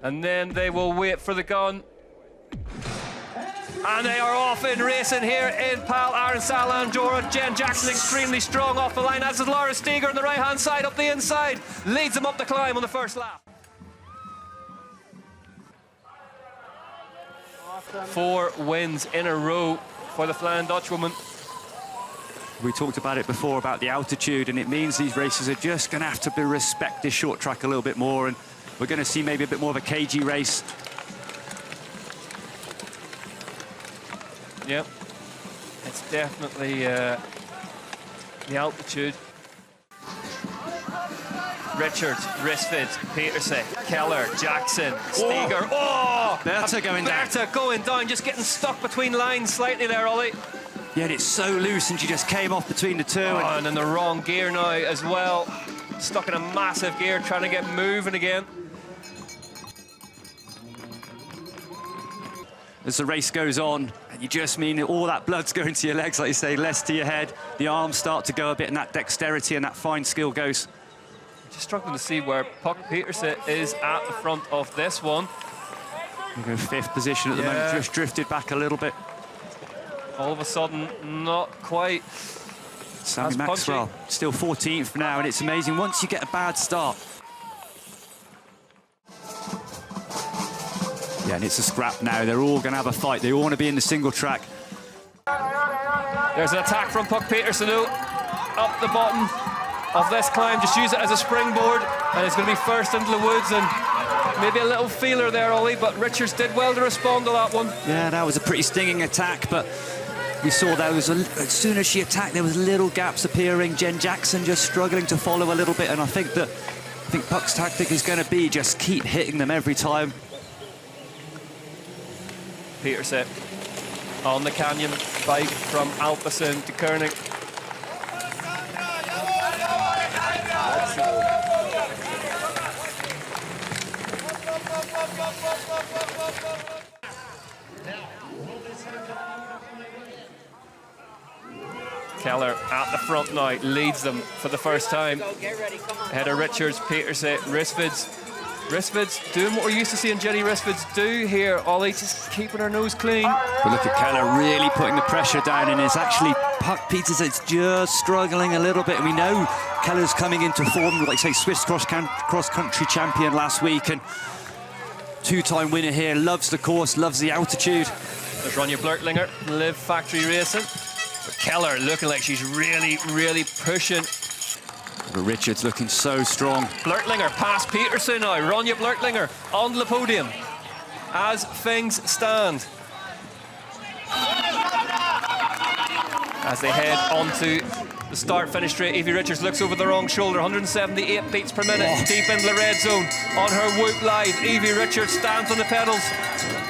And then they will wait for the gun. And they are off in racing here in Pal Arinsal, Andorra. Jen Jackson extremely strong off the line, as is Laura Steger on the right-hand side, up the inside. Leads them up the climb on the first lap. 4 wins in a row for the Flying Dutchwoman. We talked about it before, about the altitude, and it means these races are just going to have to respect this short track a little bit more, and we're going to see maybe a bit more of a cagey race. Yep, it's definitely the altitude. Richards, Risford, Peterson, Keller, Jackson, Steger. Oh! Berta going down. Berta going down, just getting stuck between lines slightly there, Ollie. Yeah, and it's so loose, and she just came off between the two. Oh, and in the wrong gear now as well. Stuck in a massive gear, trying to get moving again. As the race goes on, and you just mean all that blood's going to your legs, like you say, less to your head. The arms start to go a bit, and that dexterity and that fine skill goes. Just struggling to see where Puck Peterson is at the front of this one. We go 5th position at the moment, just drifted back a little bit. All of a sudden, not quite. Sammy Maxwell, punchy. still 14th now, and it's amazing once you get a bad start. Yeah, and it's a scrap now. They're all going to have a fight. They all want to be in the single track. There's an attack from Puck Peterson up the bottom of this climb. Just use it as a springboard, and it's going to be first into the woods, and maybe a little feeler there, Ollie, but Richards did well to respond to that one. Yeah, that was a pretty stinging attack, but we saw that as soon as she attacked, there was little gaps appearing. Jen Jackson just struggling to follow a little bit, and I think Puck's tactic is going to be just keep hitting them every time. Peterson on the canyon bike from Alpecin to Koenig. Keller at the front now, leads them for the first time. Ahead of Richards, Peterson, Risford's doing what we're used to seeing Jenny Risford's do here, Ollie, just keeping her nose clean. But look at Keller really putting the pressure down, and it's actually Puck Peterson's just struggling a little bit. And we know Keller's coming into form, like say Swiss cross-country champion last week, and 2-time winner here, loves the course, loves the altitude. There's Ronja Blurtlinger, Live Factory Racing. But Keller looking like she's really, really pushing. But Richards looking so strong. Blurtlinger past Peterson now. Ronja Blurtlinger on the podium as things stand. As they head onto the start-finish straight, Evie Richards looks over the wrong shoulder. 178 beats per minute, deep into the red zone. On her Whoop Live, Evie Richards stands on the pedals,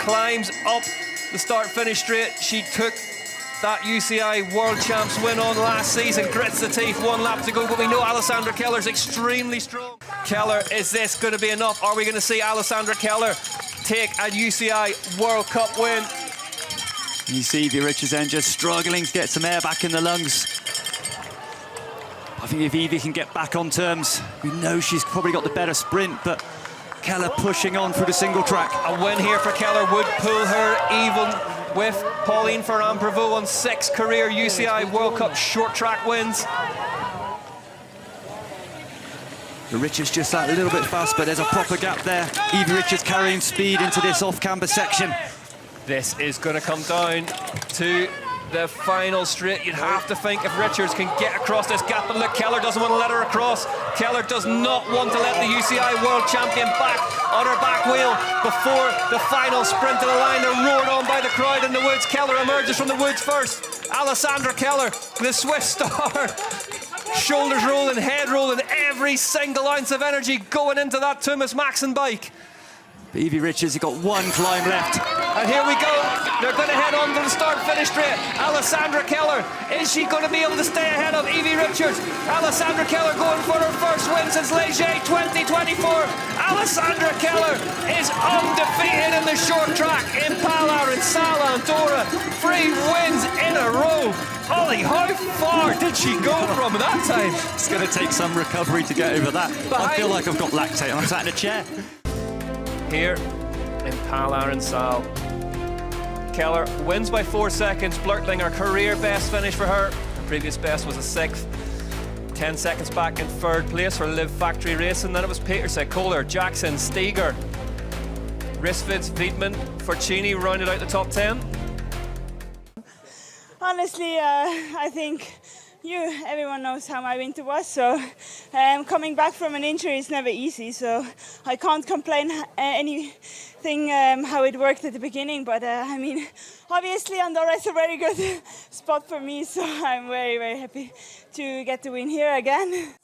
climbs up the start-finish straight. She took that UCI World Champs win on last season, grits the teeth, 1 lap to go, but we know Alessandra Keller's extremely strong. Keller, is this going to be enough? Are we going to see Alessandra Keller take a UCI World Cup win? You see Evie Richards then just struggling to get some air back in the lungs. I think if Evie can get back on terms, we know she's probably got the better sprint, but Keller pushing on through the single track. A win here for Keller would pull her even with Pauline Ferrand-Prévot on 6 career UCI World Cup short track wins. The Richards just that little bit fast, but there's a proper gap there. Evie Richards carrying speed into this off-camber section. This is going to come down to the final straight. You'd have to think if Richards can get across this gap, but look, Keller doesn't want to let her across. Keller does not want to let the UCI World Champion back on her back wheel before the final sprint to the line. They're roared on by the crowd in the woods. Keller emerges from the woods first. Alessandra Keller, the Swiss star, shoulders rolling, head rolling, every single ounce of energy going into that Thomas Maxson bike. Evie Richards, you've got 1 climb left. And here we go. They're going to head on to the start-finish straight. Alessandra Keller, is she going to be able to stay ahead of Evie Richards? Alessandra Keller going for her first win since Leger 2024. Alessandra Keller is undefeated in the short track in Pal Arinsal, Andorra. 3 wins in a row. Ollie, how far did she go from that time? It's going to take some recovery to get over that. I feel like I've got lactate. I'm sat in a chair. here in Arinsal. Keller wins by 4 seconds. Blurtling, career best finish for her. Her previous best was a 6th. 10 seconds back in 3rd place for Live Factory Racing. Then it was Peterson, Kohler, Jackson, Steger, Risvids, Wiedmann, Forcini rounded out the top 10. Honestly, I think everyone knows how my winter was, so coming back from an injury is never easy, so I can't complain anything how it worked at the beginning, but I mean, obviously Andorra is a very good spot for me, so I'm very, very happy to get the win here again.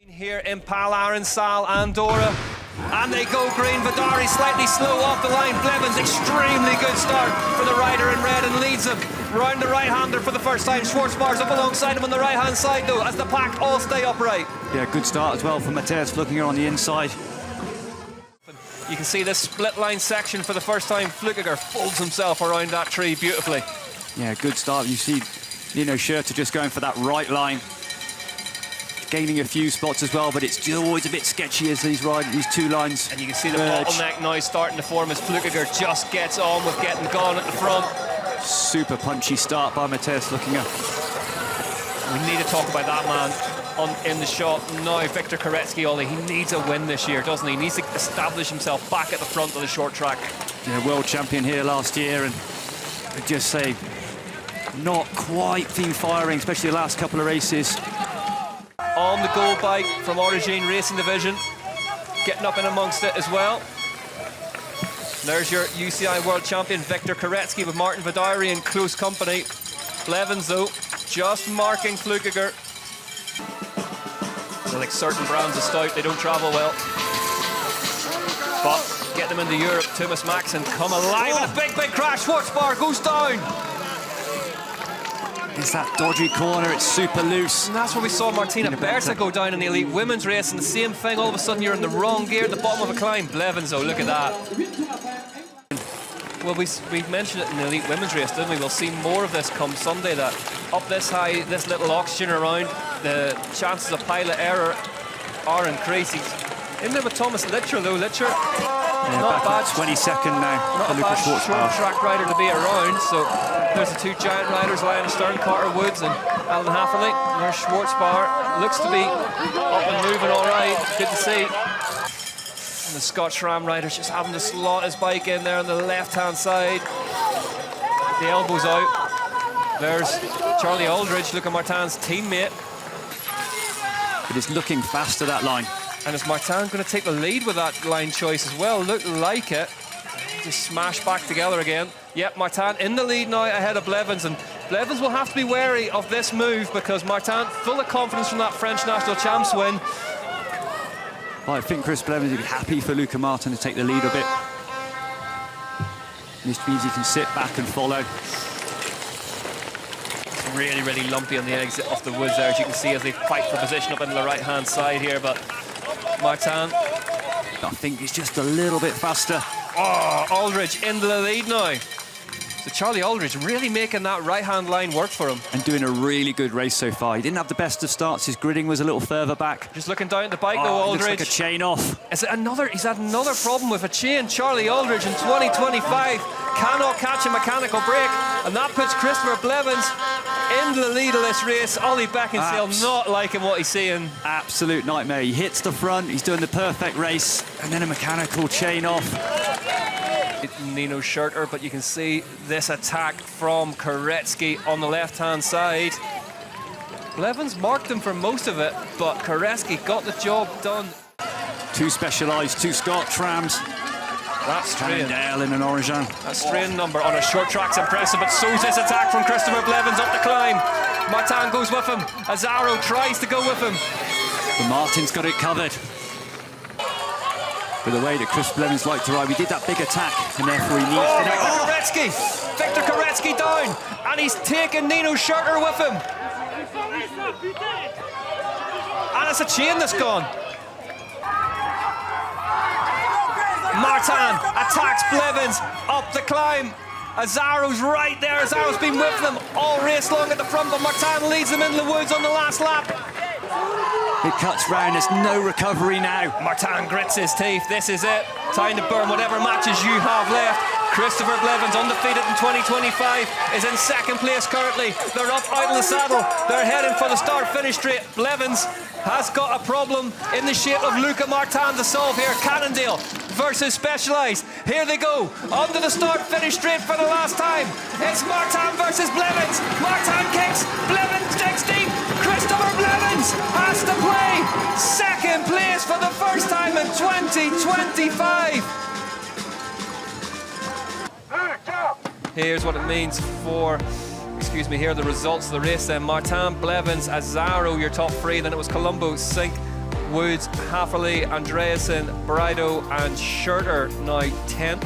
Here in Arinsal, Andorra, and they go green. Vidari slightly slow off the line. Blevins, extremely good start for the rider in red and leads him round the right-hander for the first time. Schwarzbar's up alongside him on the right-hand side though, as the pack all stay upright. Yeah, good start as well for Matthias, looking here on the inside. You can see this split line section for the first time. Flukiger folds himself around that tree beautifully. Yeah, good start. You see Nino Schurter just going for that right line, gaining a few spots as well, but it's still always a bit sketchy as he's riding these 2 lines. And you can see the bottleneck now starting to form as Flukiger just gets on with getting gone at the front. Super punchy start by Matthias looking up. We need to talk about that man in the shot now. Victor Koretsky, Ollie, he needs a win this year, doesn't he? He needs to establish himself back at the front of the short track. Yeah, world champion here last year, and I'd just say not quite been firing, especially the last couple of races. On the gold bike from Origin Racing Division, getting up in amongst it as well. There's your UCI world champion Victor Koretsky with Martin Vidari in close company. Blevins though, just marking Flukiger. They're like certain brands of stout, they don't travel well. But get them into Europe. Thomas Maxson come alive in a big crash. Schwarzbar goes down. It's that dodgy corner, it's super loose. And that's where we saw Martina Berta go down in the elite women's race, and the same thing, all of a sudden you're in the wrong gear at the bottom of a climb. Blevins though, look at that. Well, we mentioned it in the elite women's race, didn't we? We'll see more of this come Sunday, that up this high, this little oxygen around, the chances of pilot error are increasing. In there with Thomas Litcher though, Litcher, not bad. 22nd now. Not a bad short track rider to be around, so there's the 2 giant riders, Lion Stern, Carter Woods and Alan Hafferley. There's Schwarzbar, looks to be up and moving all right, good to see. And the Scotch Ram rider's just having to slot his bike in there on the left-hand side. The elbow's out. There's Charlie Aldridge, Luca Martin's teammate. It is looking faster, that line. And is Martin going to take the lead with that line choice as well? Looked like it. Just smash back together again. Yep, Martin in the lead now ahead of Blevins, and Blevins will have to be wary of this move because Martin full of confidence from that French National Champs win. Well, I think Chris Blevins would be happy for Luca Martin to take the lead a bit. This means he can sit back and follow. It's really lumpy on the exit off the woods there, as you can see as they fight for position up in the right-hand side here, but Martin, I think he's just a little bit faster. Oh, Aldridge into the lead now. So Charlie Aldridge really making that right-hand line work for him. And doing a really good race so far. He didn't have the best of starts. His gridding was a little further back. Just looking down at the bike though, Aldridge. Looks like a chain off. He's had another problem with a chain. Charlie Aldridge in 2025 cannot catch a mechanical brake, and that puts Christopher Blevins into the lead of this race. Ollie Beckinsale not liking what he's seeing. Absolute nightmare. He hits the front, he's doing the perfect race, and then a mechanical chain off. Nino Schurter, but you can see this attack from Koretsky on the left-hand side. Blevins marked him for most of it, but Koretsky got the job done. 2 Specialized, 2 Scotch Rams. That's strain. Dale in an Origin. That strain number on a short track's impressive, but so's this attack from Christopher Blevins up the climb. Martin goes with him. Azaro tries to go with him. But Martin's got it covered. For the way that Chris Blevins liked to ride, we did that big attack, and therefore he needs to... Victor Koretsky down, and he's taken Nino Schurter with him. that's a chain that's gone. Martin attacks Blevins up the climb. Azzaro's right there. Azzaro's been with them all race long at the front, but Martin leads them into the woods on the last lap. It cuts round, there's no recovery now. Martin grits his teeth. This is it. Time to burn whatever matches you have left. Christopher Blevins, undefeated in 2025, is in second place currently. They're up out of the saddle. They're heading for the start-finish straight. Blevins has got a problem in the shape of Luca Martin to solve here. Cannondale versus Specialized. Here they go, onto the start-finish straight for the last time. It's Martin versus Blevins. Martin kicks, Blevins digs deep. Christopher Blevins has to play second place for the first time in 2025. Here's what it means for, here are the results of the race then. Martin, Blevins, Azzaro, your top three. Then it was Colombo, Sink, Woods, Hafferley, Andreasen, Brido, and Schurter, now 10th.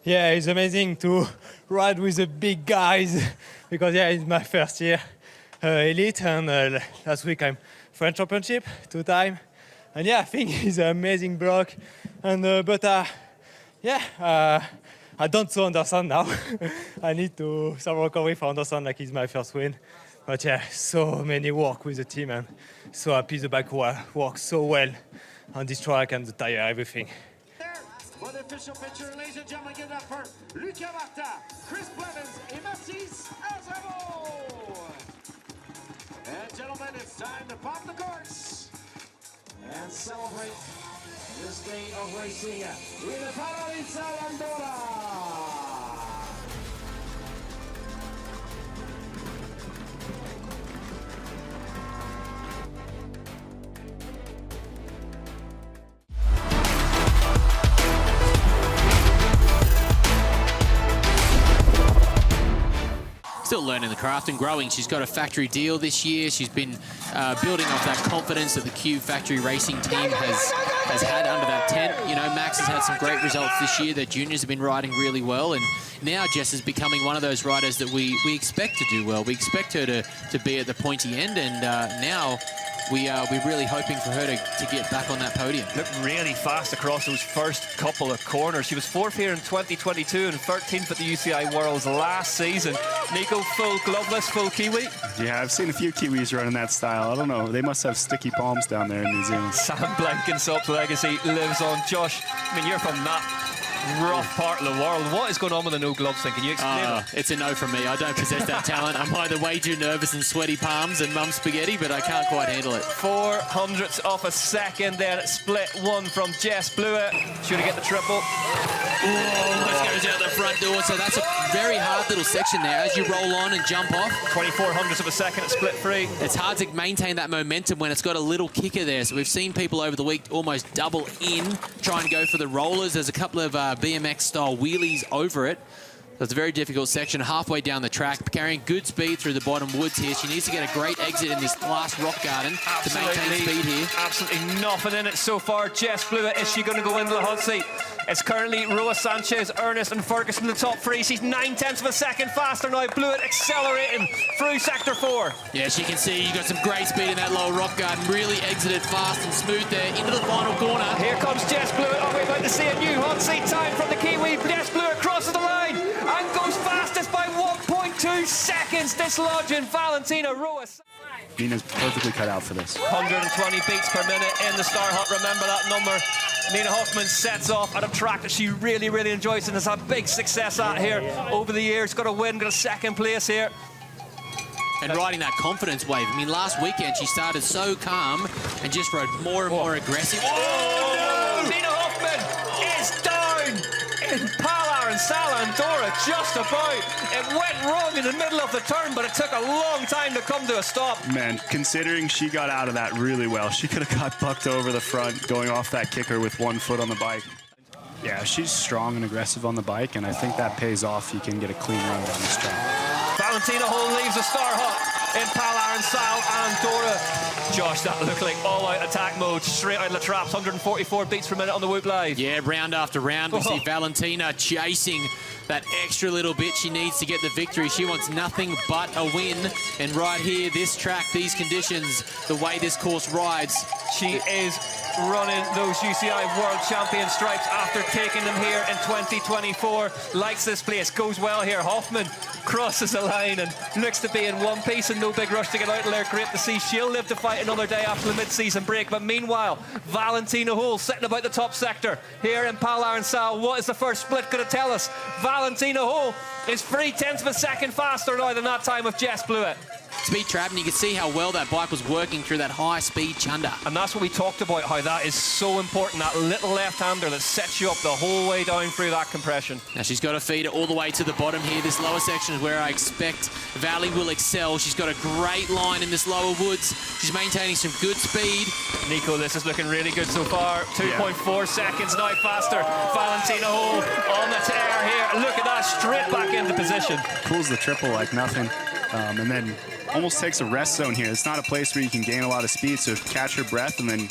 Yeah, it's amazing to ride with the big guys because, yeah, it's my first year elite, and last week I'm French Championship 2 times. And yeah, I think it's an amazing block. And I don't so understand now. I need to some recovery for understand, like it's my first win. But yeah, so many work with the team, and so happy the bike works so well on this track and the tire, everything. For the official picture, ladies and gentlemen, give it up for Luca Martin, Chris Blevins, et Mathis Azzaro. And gentlemen, it's time to pop the corks and celebrate this day of racing in the Arinsal, Andorra. Still learning the craft and growing. She's got a factory deal this year. She's been building off that confidence that the Q Factory Racing team has had under that tent. You know, Max has had some great results this year. Their juniors have been riding really well, and now Jess is becoming one of those riders that we expect to do well. We expect her to be at the pointy end, and now we're really hoping for her to get back on that podium. Looked really fast across those first couple of corners. She was 4th here in 2022 and 13th at the UCI Worlds last season. Nico, full gloveless, full Kiwi. Yeah, I've seen a few Kiwis running that style. I don't know. They must have sticky palms down there in New Zealand. Sam Blenkinsop's legacy lives on. Josh, I mean, you're from that rough part of the world. What is going on with the no gloves thing? Can you explain it? It's a no from me. I don't possess that talent. I'm either way too nervous and sweaty palms and mum spaghetti, but I can't quite handle it. 400ths of a second then. Split one from Jess Blewett. Should have get the triple. Almost goes out the front door. So that's a very hard little section there as you roll on and jump off. 2400ths of a second at split 3. It's hard to maintain that momentum when it's got a little kicker there. So we've seen people over the week almost double in, try and go for the rollers. There's a couple of BMX-style wheelies over it. So it's a very difficult section halfway down the track, carrying good speed through the bottom woods here. She needs to get a great exit in this last rock garden to maintain speed here. Absolutely nothing in it so far. Jess Blewett, is she going to go into the hot seat? It's currently Roa Sanchez, Ernest and Ferguson in the top 3. She's 9/10 of a second faster now. Blewett accelerating through sector 4. Yeah, she can see you got some great speed in that lower rock garden. Really exited fast and smooth there into the final corner. Here comes Jess Blewett. Oh, we're about to see a new hot seat time from the Kiwi. Jess Blewett crosses the line and goes fastest by 1.2 seconds, dislodging Valentina Roa. Nina's perfectly cut out for this. 120 beats per minute in the Star Hut. Remember that number. Nina Hoffman sets off at a track that she really, really enjoys and has had big success at here over the years. Got a win, got a second place here. And riding that confidence wave. I mean, last weekend she started so calm and just rode more and more aggressive. Oh, no! Nina Hoffman is down in Arinsal, Andorra, just about. It went wrong in the middle of the turn, but it took a long time to come to a stop. Man, considering she got out of that really well, she could have got bucked over the front going off that kicker with 1 foot on the bike. Yeah, she's strong and aggressive on the bike, and I think that pays off. You can get a clean run down this track. Valentina Hole leaves the Star Hut. in Arinsal, Andorra. Josh, that looked like all-out attack mode, straight out of the traps, 144 beats per minute on the Whoop Live. Yeah, round after round, we see Valentina chasing that extra little bit she needs to get the victory. She wants nothing but a win. And right here, this track, these conditions, the way this course rides. She is running those UCI World Champion stripes after taking them here in 2024. Likes this place, goes well here. Hoffman crosses the line and looks to be in one piece and no big rush to get out of there. Great to see. She'll live to fight another day after the mid-season break. But meanwhile, Valentina Hull sitting about the top sector here in Arinsal. What is the first split going to tell us? Valentina Hull is 0.3 of a second faster now than that time of Jess Blewett. Speed trap, and you can see how well that bike was working through that high-speed chunder. And that's what we talked about, how that is so important, that little left-hander that sets you up the whole way down through that compression. Now she's got to feed it all the way to the bottom here. This lower section is where I expect Valley will excel. She's got a great line in this lower woods. She's maintaining some good speed. Nico, this is looking really good so far. 2.4 seconds now faster. Valentina Hull on the tear here. Look at that, straight back into position. Pulls the triple like nothing, and then almost takes a rest zone here. It's not a place where you can gain a lot of speed, so catch your breath and then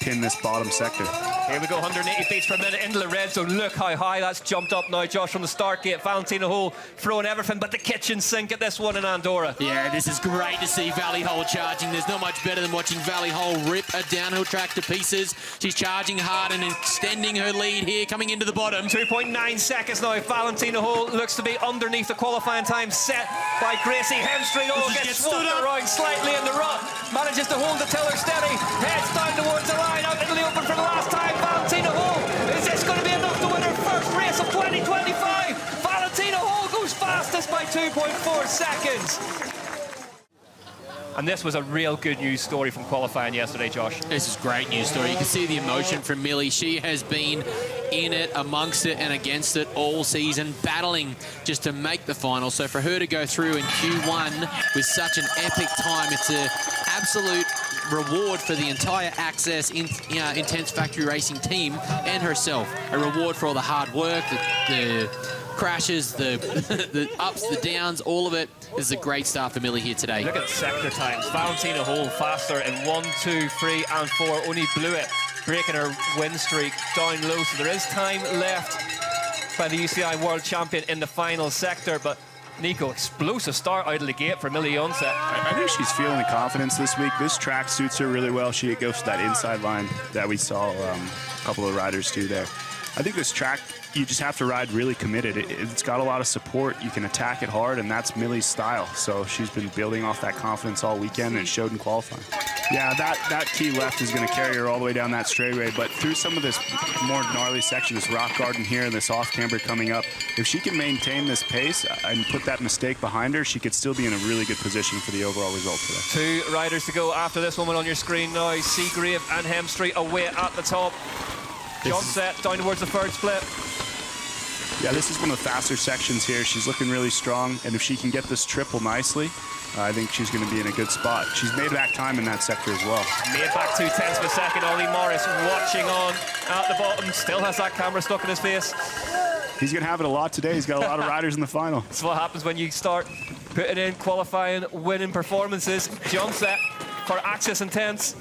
pin this bottom sector. Here we go, 180 beats per minute into the red zone. Look how high that's jumped up now, Josh, from the start gate. Valentina Hull throwing everything but the kitchen sink at this one in Andorra. Yeah, this is great to see Valley Hull charging. There's not much better than watching Valley Hull rip a downhill track to pieces. She's charging hard and extending her lead here, coming into the bottom. 2.9 seconds now. Valentina Hull looks to be underneath the qualifying time set by Gracie Hemstreet. Oh, gets swapped around slightly in the rut. Manages to hold the tiller steady. Heads down towards the line, out into the open for the last time. Valentina Hull, is this going to be enough to win her first race of 2025? Valentina Hull goes fastest by 2.4 seconds. And this was a real good news story from qualifying yesterday, Josh. This is great news story. You can see the emotion from Millie. She has been in it, amongst it and against it all season, battling just to make the final. So for her to go through in Q1 with such an epic time, it's an absolute reward for the entire Access Intense Factory Racing team and herself. A reward for all the hard work, the crashes, the ups, the downs, all of it. This is a great start for Millie here today. Look at the sector times. Valentina Hull faster in 1, 2, 3 and 4. Only Blewett breaking her win streak down low. So there is time left by the UCI World Champion in the final sector. But Nico, explosive start out of the gate for Millie Onset. I think she's feeling the confidence this week. This track suits her really well. She goes to that inside line that we saw a couple of riders do there. I think this track, you just have to ride really committed. It's got a lot of support. You can attack it hard, and that's Millie's style. So she's been building off that confidence all weekend, and it showed in qualifying. Yeah, that key left is going to carry her all the way down that straightaway, but through some of this more gnarly section, this rock garden here and this off-camber coming up, if she can maintain this pace and put that mistake behind her, she could still be in a really good position for the overall result today. 2 riders to go after this woman on your screen now. Seagrave and Hemstreet away at the top. John set down towards the third split. Yeah, this is one of the faster sections here. She's looking really strong, and if she can get this triple nicely, I think she's going to be in a good spot. She's made back time in that sector as well. Made back 0.2 of a second. Ollie Morris watching on at the bottom. Still has that camera stuck in his face. He's going to have it a lot today. He's got a lot of riders in the final. That's what happens when you start putting in qualifying, winning performances. John set for Access Intense.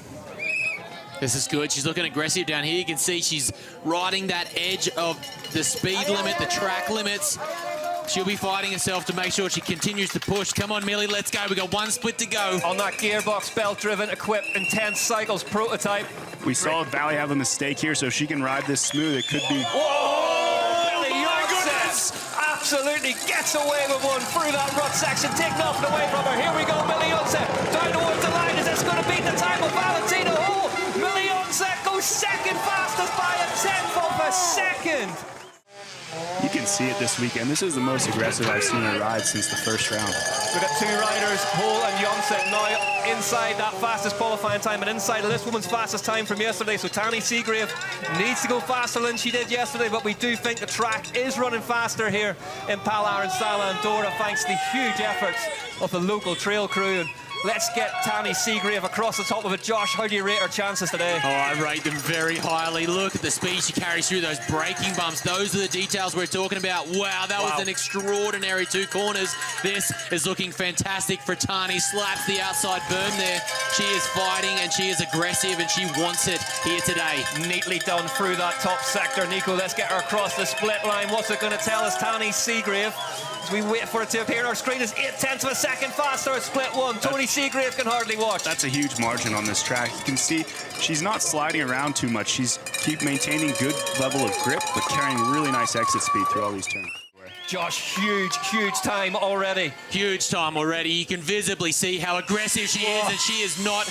This is good. She's looking aggressive down here. You can see she's riding that edge of the speed limit, the track limits. She'll be fighting herself to make sure she continues to push. Come on, Millie, let's go. We've got 1 split to go. On that gearbox, belt-driven, equipped, Intense Cycles prototype. We saw Valley have a mistake here, so if she can ride this smooth, it could be... Whoa! Millie Onset absolutely gets away with one through that rut section, taking off and away from her. Here we go, Millie Onset down towards the line. Is this going to beat the time of Valentina Hull? Millie Onset goes second fastest by 1/10 of a second. You can see it this weekend. This is the most aggressive I've seen her ride since the first round. We've got 2 riders, Hull and Jonset, now inside that fastest qualifying time and inside of this woman's fastest time from yesterday. So Tani Seagrave needs to go faster than she did yesterday, but we do think the track is running faster here in Arinsal, Andorra, thanks to the huge efforts of the local trail crew. And Let's get Tani Seagrave across the top of it. Josh, how do you rate her chances today? Oh, I rate them very highly. Look at the speed she carries through those braking bumps. Those are the details we're talking about. Wow, that was an extraordinary 2 corners. This is looking fantastic for Tani. Slaps the outside berm there. She is fighting and she is aggressive and she wants it here today. Neatly done through that top sector. Nico, let's get her across the split line. What's it going to tell us? Tani Seagrave, as we wait for it to appear on our screen, is 8/10 of a second faster at split 1. Tony Seagrave can hardly watch. That's a huge margin on this track. You can see she's not sliding around too much. She's keep maintaining good level of grip, but carrying really nice exit speed through all these turns. Josh, huge time already. Huge time already. You can visibly see how aggressive she is, and she is not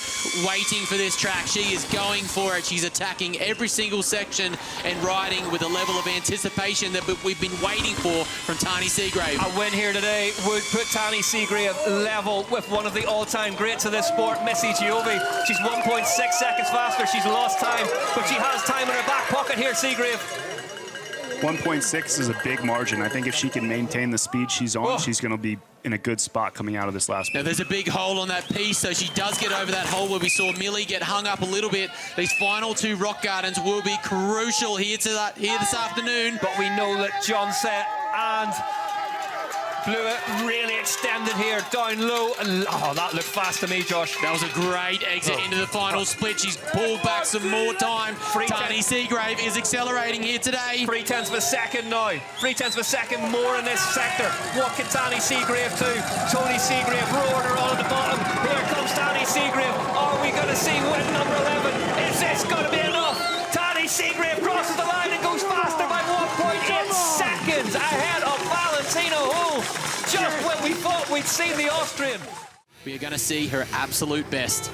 waiting for this track. She is going for it. She's attacking every single section and riding with a level of anticipation that we've been waiting for from Tani Seagrave. A win here today would put Tani Seagrave level with one of the all-time greats of this sport, Missy Giovi. She's 1.6 seconds faster. She's lost time, but she has time in her back pocket here, Seagrave. 1.6 is a big margin. I think if she can maintain the speed she's on, she's going to be in a good spot coming out of this last Now one. there's a big hole on that piece, so she does get over that hole where we saw Millie get hung up a little bit. These final 2 rock gardens will be crucial here this afternoon. But we know that John Set and Blewett really extended here, down low. Oh, that looked fast to me, Josh. That was a great exit into the final split. She's pulled back some more time. Tani Seagrave is accelerating here today. 3/10 of a second now. 3/10 of a second more in this sector. What can Tani Seagrave do? Tony Seagrave roaring her on at the bottom. Here comes Tani Seagrave. Are we going to see win number 11? Is this going to be enough? Tani Seagrave crosses the line and goes faster by 1.8 seconds ahead of Valentina Hull. Just when we thought we'd seen the Austrian. We are going to see her absolute best.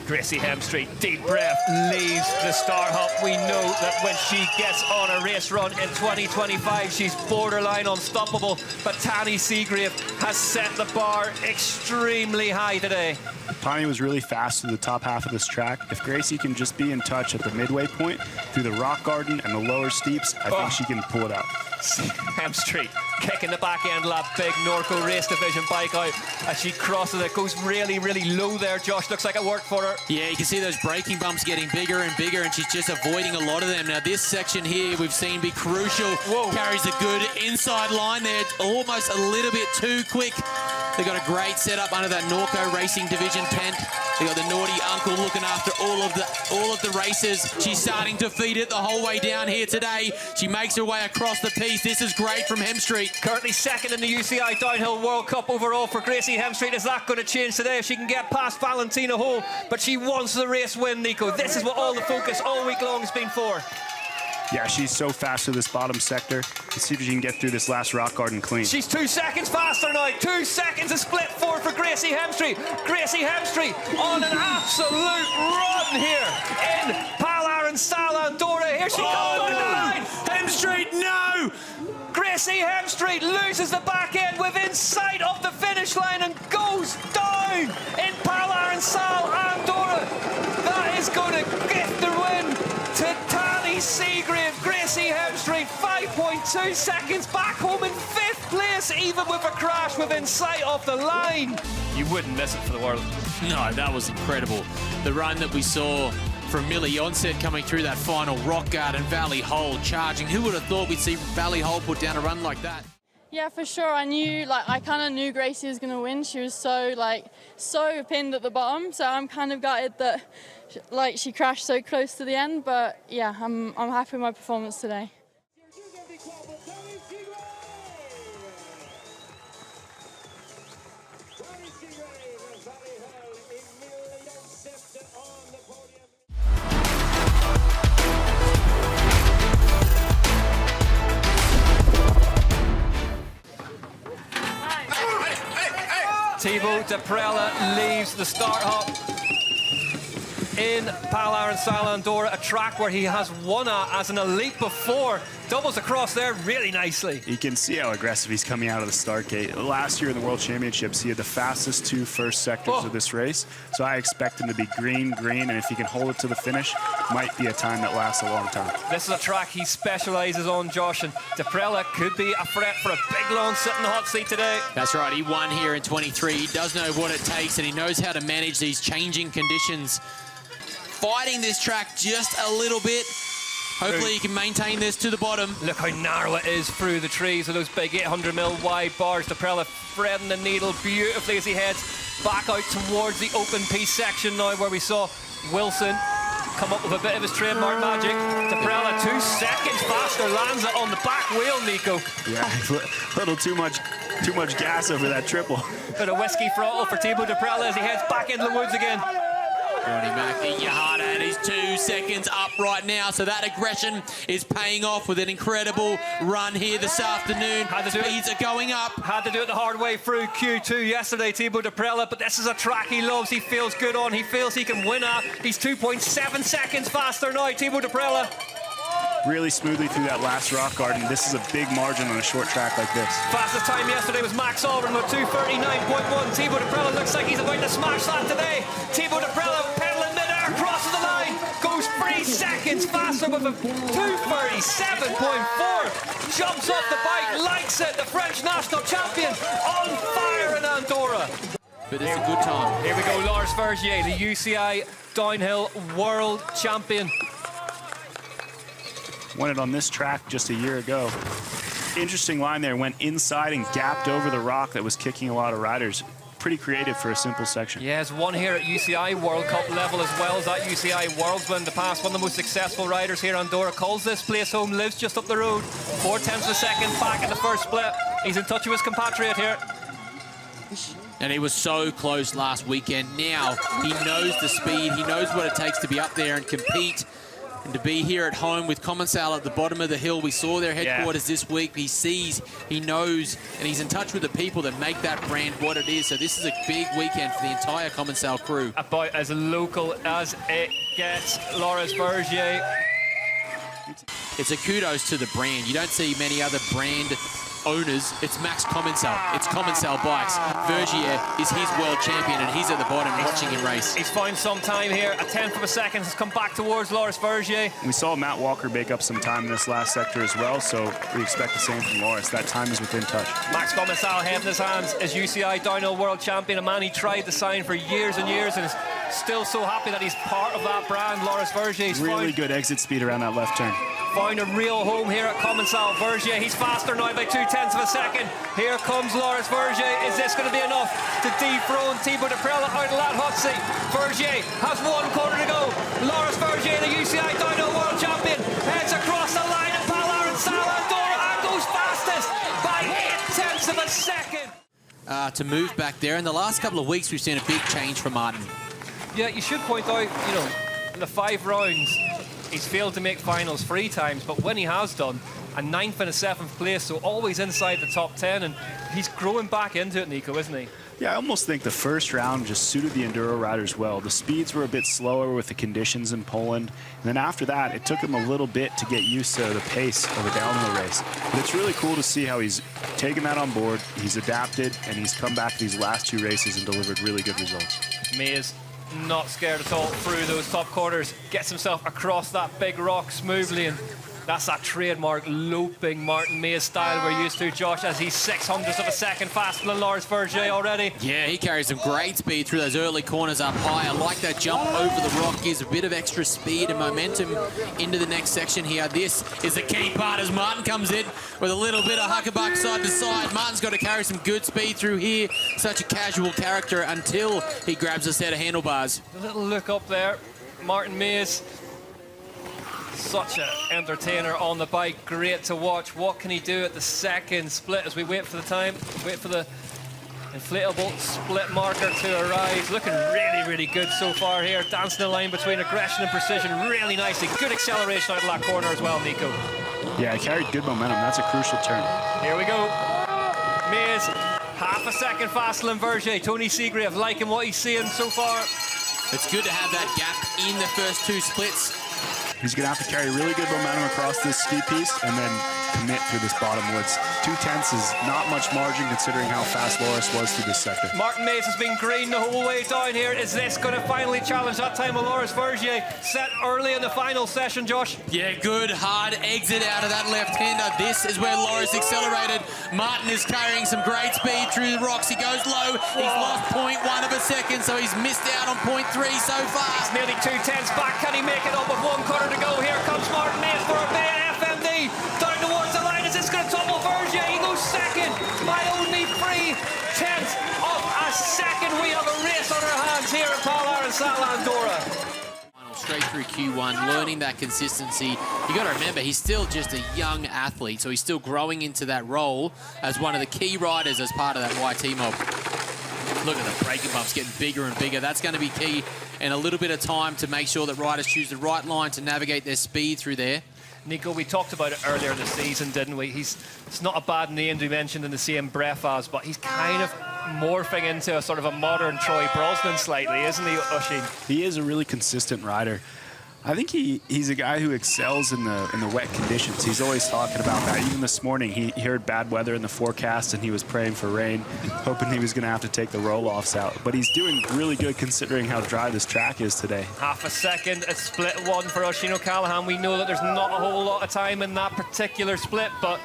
Gracie Hemstreet, deep breath, leaves the start hop. We know that when she gets on a race run in 2025, she's borderline unstoppable. But Tani Seagrave has set the bar extremely high today. Tani was really fast through the top half of this track. If Gracie can just be in touch at the midway point, through the rock garden and the lower steeps, I think she can pull it out. Hemstreet kicking the back end of that big Norco Race Division bike out as she crosses it. Goes really low there, Josh. Looks like it worked for her. Yeah, you can see those braking bumps getting bigger and bigger, and she's just avoiding a lot of them. Now, this section here we've seen be crucial. Whoa. Carries a good inside line there, almost a little bit too quick. They've got a great setup under that Norco Racing Division tent. They got the naughty uncle looking after all of the races. She's starting to feed it the whole way down here today. She makes her way across the piece. This is great from Hemstreet. Currently second in the UCI Downhill World Cup overall for Gracie Hemstreet. Is that going to change today if she can get past Valentina Hull? But she wants the race win, Nico. This is what all the focus all week long has been for. Yeah, she's so fast through this bottom sector. Let's see if she can get through this last rock garden clean. She's 2 seconds faster now. 2 seconds, a split 4 for Gracie Hemstreet. Gracie Hemstreet on an absolute run here in Arinsal, Andorra. Here she comes on the line. Hemstreet, no! Gracie Hemstreet loses the back end within sight of the finish line and goes down in Arinsal, Andorra. That is going to gift the win to Tani Seagrave. Gracie Hemstreet, 5.2 seconds back home in 5th place, even with a crash within sight of the line. You wouldn't miss it for the world. No, that was incredible. The run that we saw from Millie Onset coming through that final rock garden, Valley Hole charging. Who would have thought we'd see Valley Hole put down a run like that? Yeah, for sure. I kind of knew Gracie was going to win. She was so pinned at the bottom. So I'm kind of gutted that she crashed so close to the end. But yeah, I'm happy with my performance today. Thibaut Deprella leaves the start hop in Arinsal, Andorra, a track where he has won as an elite before. Doubles across there really nicely. You can see how aggressive he's coming out of the start gate. Last year in the World Championships, he had the fastest 2 first sectors of this race. So I expect him to be green, and if he can hold it to the finish, might be a time that lasts a long time. This is a track he specialises on, Josh, and Deprella could be a threat for a big, long sit in the hot seat today. That's right, he won here in 23. He does know what it takes, and he knows how to manage these changing conditions. Fighting this track just a little bit. Hopefully he can maintain this to the bottom. Look how narrow it is through the trees with those big 800mm wide bars. Deprella threading the needle beautifully as he heads back out towards the open piece section now, where we saw Wilson come up with a bit of his trademark magic. Deprella 2 seconds faster, lands it on the back wheel, Nico. Yeah, a little too much gas over that triple. Bit of whiskey throttle for Thibaut Deprella as he heads back into the woods again. Ronnie Mack, eat your heart out. He's 2 seconds up right now, so that aggression is paying off with an incredible run here this afternoon. Speeds are going up. Had to do it the hard way through Q2 yesterday, Thibaut Deprella, but this is a track he loves, he feels good on, he feels he can win at. He's 2.7 seconds faster now, Thibaut Deprella. Really smoothly through that last rock garden. This is a big margin on a short track like this. Fastest time yesterday was Max Albron with 2:39.1. Thibaut Deprella looks like he's about to smash that today. Thibaut Deprella pedaling mid-air, crosses the line, goes 3 seconds faster with a 2:37.4. Jumps off the bike, likes it. The French national champion on fire in Andorra. But it's a good time. Here we go, Lars Vergier, the UCI downhill world champion. Won it on this track just a year ago. Interesting line there, went inside and gapped over the rock that was kicking a lot of riders. Pretty creative for a simple section. Yeah, has won here at UCI World Cup level as well as that UCI Worlds win in the past. One of the most successful riders here, Andorra, calls this place home, lives just up the road. 4/10 of a second back in the first split. He's in touch with his compatriot here. And he was so close last weekend. Now he knows the speed, he knows what it takes to be up there and compete. And to be here at home with Commensal at the bottom of the hill. We saw their headquarters this week. He sees, he knows, and he's in touch with the people that make that brand what it is. So this is a big weekend for the entire Commensal crew. About as local as it gets, Lars Vergier. It's a kudos to the brand. You don't see many other brand owners. It's Max Commensal. It's Commensal Bikes. Vergier is his world champion, and he's at the bottom watching him race. He's found some time here. A 10th of a second has come back towards Lars Vergier. We saw Matt Walker make up some time in this last sector as well, so we expect the same from Lars. That time is within touch. Max Commensal head in his hands as UCI downhill world champion, a man he tried to sign for years and years and is still so happy that he's part of that brand. Lars Vergier. Really good exit speed around that left turn. Found a real home here at Commensal. Vergier, he's faster now by 0.2 of a second. Here comes Lars Vergier. Is this going to be enough to dethrone Thibaut Deprella out of that hot seat? Vergier has 1 quarter to go. Lars Vergier, the UCI downhill world champion, heads across the line at Arinsal, Andorra, and goes fastest by 0.8 of a second. To move back there. In the last couple of weeks, we've seen a big change from Martin. Yeah, you should point out, you know, in the 5 rounds, he's failed to make finals 3 times, but when he has done, a 9th and a 7th place, so always inside the top 10, and he's growing back into it, Nico, isn't he? Yeah, I almost think the first round just suited the Enduro riders well. The speeds were a bit slower with the conditions in Poland, and then after that, it took him a little bit to get used to the pace of a downhill race. But it's really cool to see how he's taken that on board, he's adapted, and he's come back these last 2 races and delivered really good results. Mays not scared at all through those top quarters, gets himself across that big rock smoothly, and that's that trademark loping Martin Mays style we're used to, Josh, as he's 0.06 of a second faster than Lars Vergier already. Yeah, he carries some great speed through those early corners up high. I like that jump over the rock, gives a bit of extra speed and momentum into the next section here. This is the key part as Martin comes in with a little bit of huckabuck side to side. Martin's got to carry some good speed through here. Such a casual character until he grabs a set of handlebars. A little look up there. Martin Mays, such an entertainer on the bike, great to watch. What can he do at the second split as we wait for the time, wait for the inflatable split marker to arrive? Looking really, really good so far here. Dancing the line between aggression and precision really nicely. Good acceleration out of that corner as well, Nico. Yeah, he carried good momentum. That's a crucial turn. Here we go. Mays, half a second faster than Vergier. Tony Seagrave liking what he's seeing so far. It's good to have that gap in the first two splits. He's going to have to carry really good momentum across this ski piece and then commit through this bottom woods. 2/10 is not much margin considering how fast Loris was through this sector. Martin Mace has been green the whole way down here. Is this going to finally challenge that time of Loris Vergier set early in the final session, Josh? Yeah, good hard exit out of that left-hander. This is where Loris accelerated. Martin is carrying some great speed through the rocks. He goes low. He's lost 0.1 of a second, so he's missed out on 0.3 so far. He's nearly 2/10 back. Can he make it up with 1 quarter to go? Here comes Martin Mace for a bit. FMD down towards the line. Is this going to topple Vergier? He goes second by only 3/10 of a second. We have a race on our hands here at Arinsal, Andorra. Straight through Q1, learning that consistency. You got to remember, he's still just a young athlete, so he's still growing into that role as one of the key riders as part of that YT mob. Look at the braking bumps getting bigger and bigger. That's going to be key, and a little bit of time to make sure that riders choose the right line to navigate their speed through there. Nico, we talked about it earlier in the season, didn't we? It's not a bad name to be mentioned in the same breath as, but he's kind of morphing into a sort of a modern Troy Brosnan slightly, isn't he, Oisin? He is a really consistent rider. I think he's a guy who excels in the wet conditions. He's always talking about that. Even this morning, he heard bad weather in the forecast and he was praying for rain, hoping he was going to have to take the roll-offs out. But he's doing really good considering how dry this track is today. Half a second, a split one for Oisin O'Callaghan. We know that there's not a whole lot of time in that particular split, but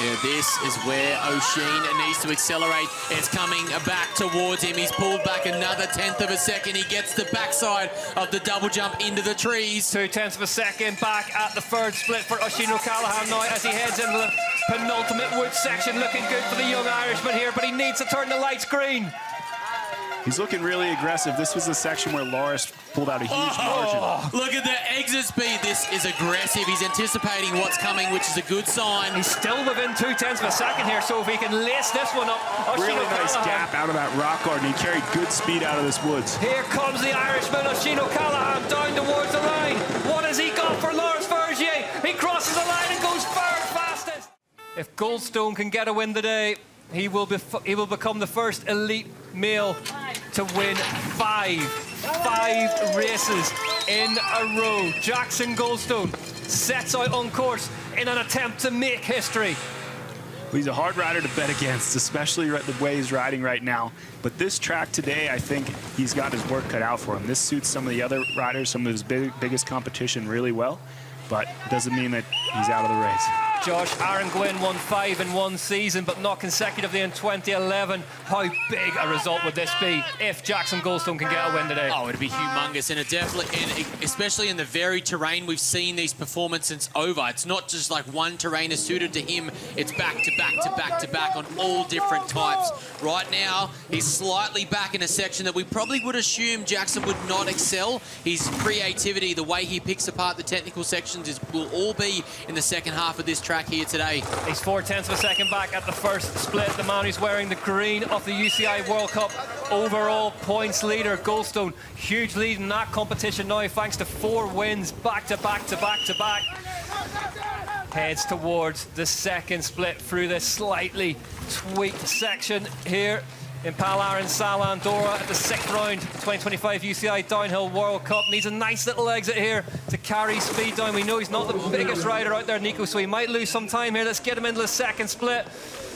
yeah, this is where Oisin needs to accelerate. It's coming back towards him. He's pulled back another 1/10 of a second. He gets the backside of the double jump into the trees. 2/10 of a second back at the third split for Oisin O'Callaghan now as he heads into the penultimate wood section. Looking good for the young Irishman here, but he needs to turn the lights green. He's looking really aggressive. This was a section where Loris pulled out a huge margin. Look at the exit speed. This is aggressive. He's anticipating what's coming, which is a good sign. He's still within 2/10 of a second here, so if he can lace this one up. Really nice gap out of that rock garden. He carried good speed out of this woods. Here comes the Irishman, Oisin O'Callaghan, down towards the line. What has he got for Loris Vergier? He crosses the line and goes third fastest. If Goldstone can get a win today, he will become the first elite male to win five races in a row. Jackson Goldstone sets out on course in an attempt to make history. He's a hard rider to bet against, especially the way he's riding right now. But this track today, I think he's got his work cut out for him. This suits some of the other riders, some of his biggest competition really well, but it doesn't mean that he's out of the race. Josh, Aaron Gwynn won 5 in one season, but not consecutively in 2011. How big a result would this be if Jackson Goldstone can get a win today? Oh, it'd be humongous, and it definitely, and especially in the very terrain we've seen these performances over. It's not just like one terrain is suited to him. It's back to back to back to back on all different types. Right now, he's slightly back in a section that we probably would assume Jackson would not excel. His creativity, the way he picks apart the technical sections will all be in the second half of this track here today. He's 4/10 of a second back at the first split. The man who's wearing the green of the UCI World Cup overall points leader, Goldstone. Huge lead in that competition now thanks to 4 wins back to back to back to back. Heads towards the second split through this slightly tweaked section here in Arinsal, Andorra at the 6th round 2025 UCI Downhill World Cup. Needs a nice little exit here to carry speed down. We know he's not the biggest rider out there, Nico, so he might lose some time here. Let's get him into the second split.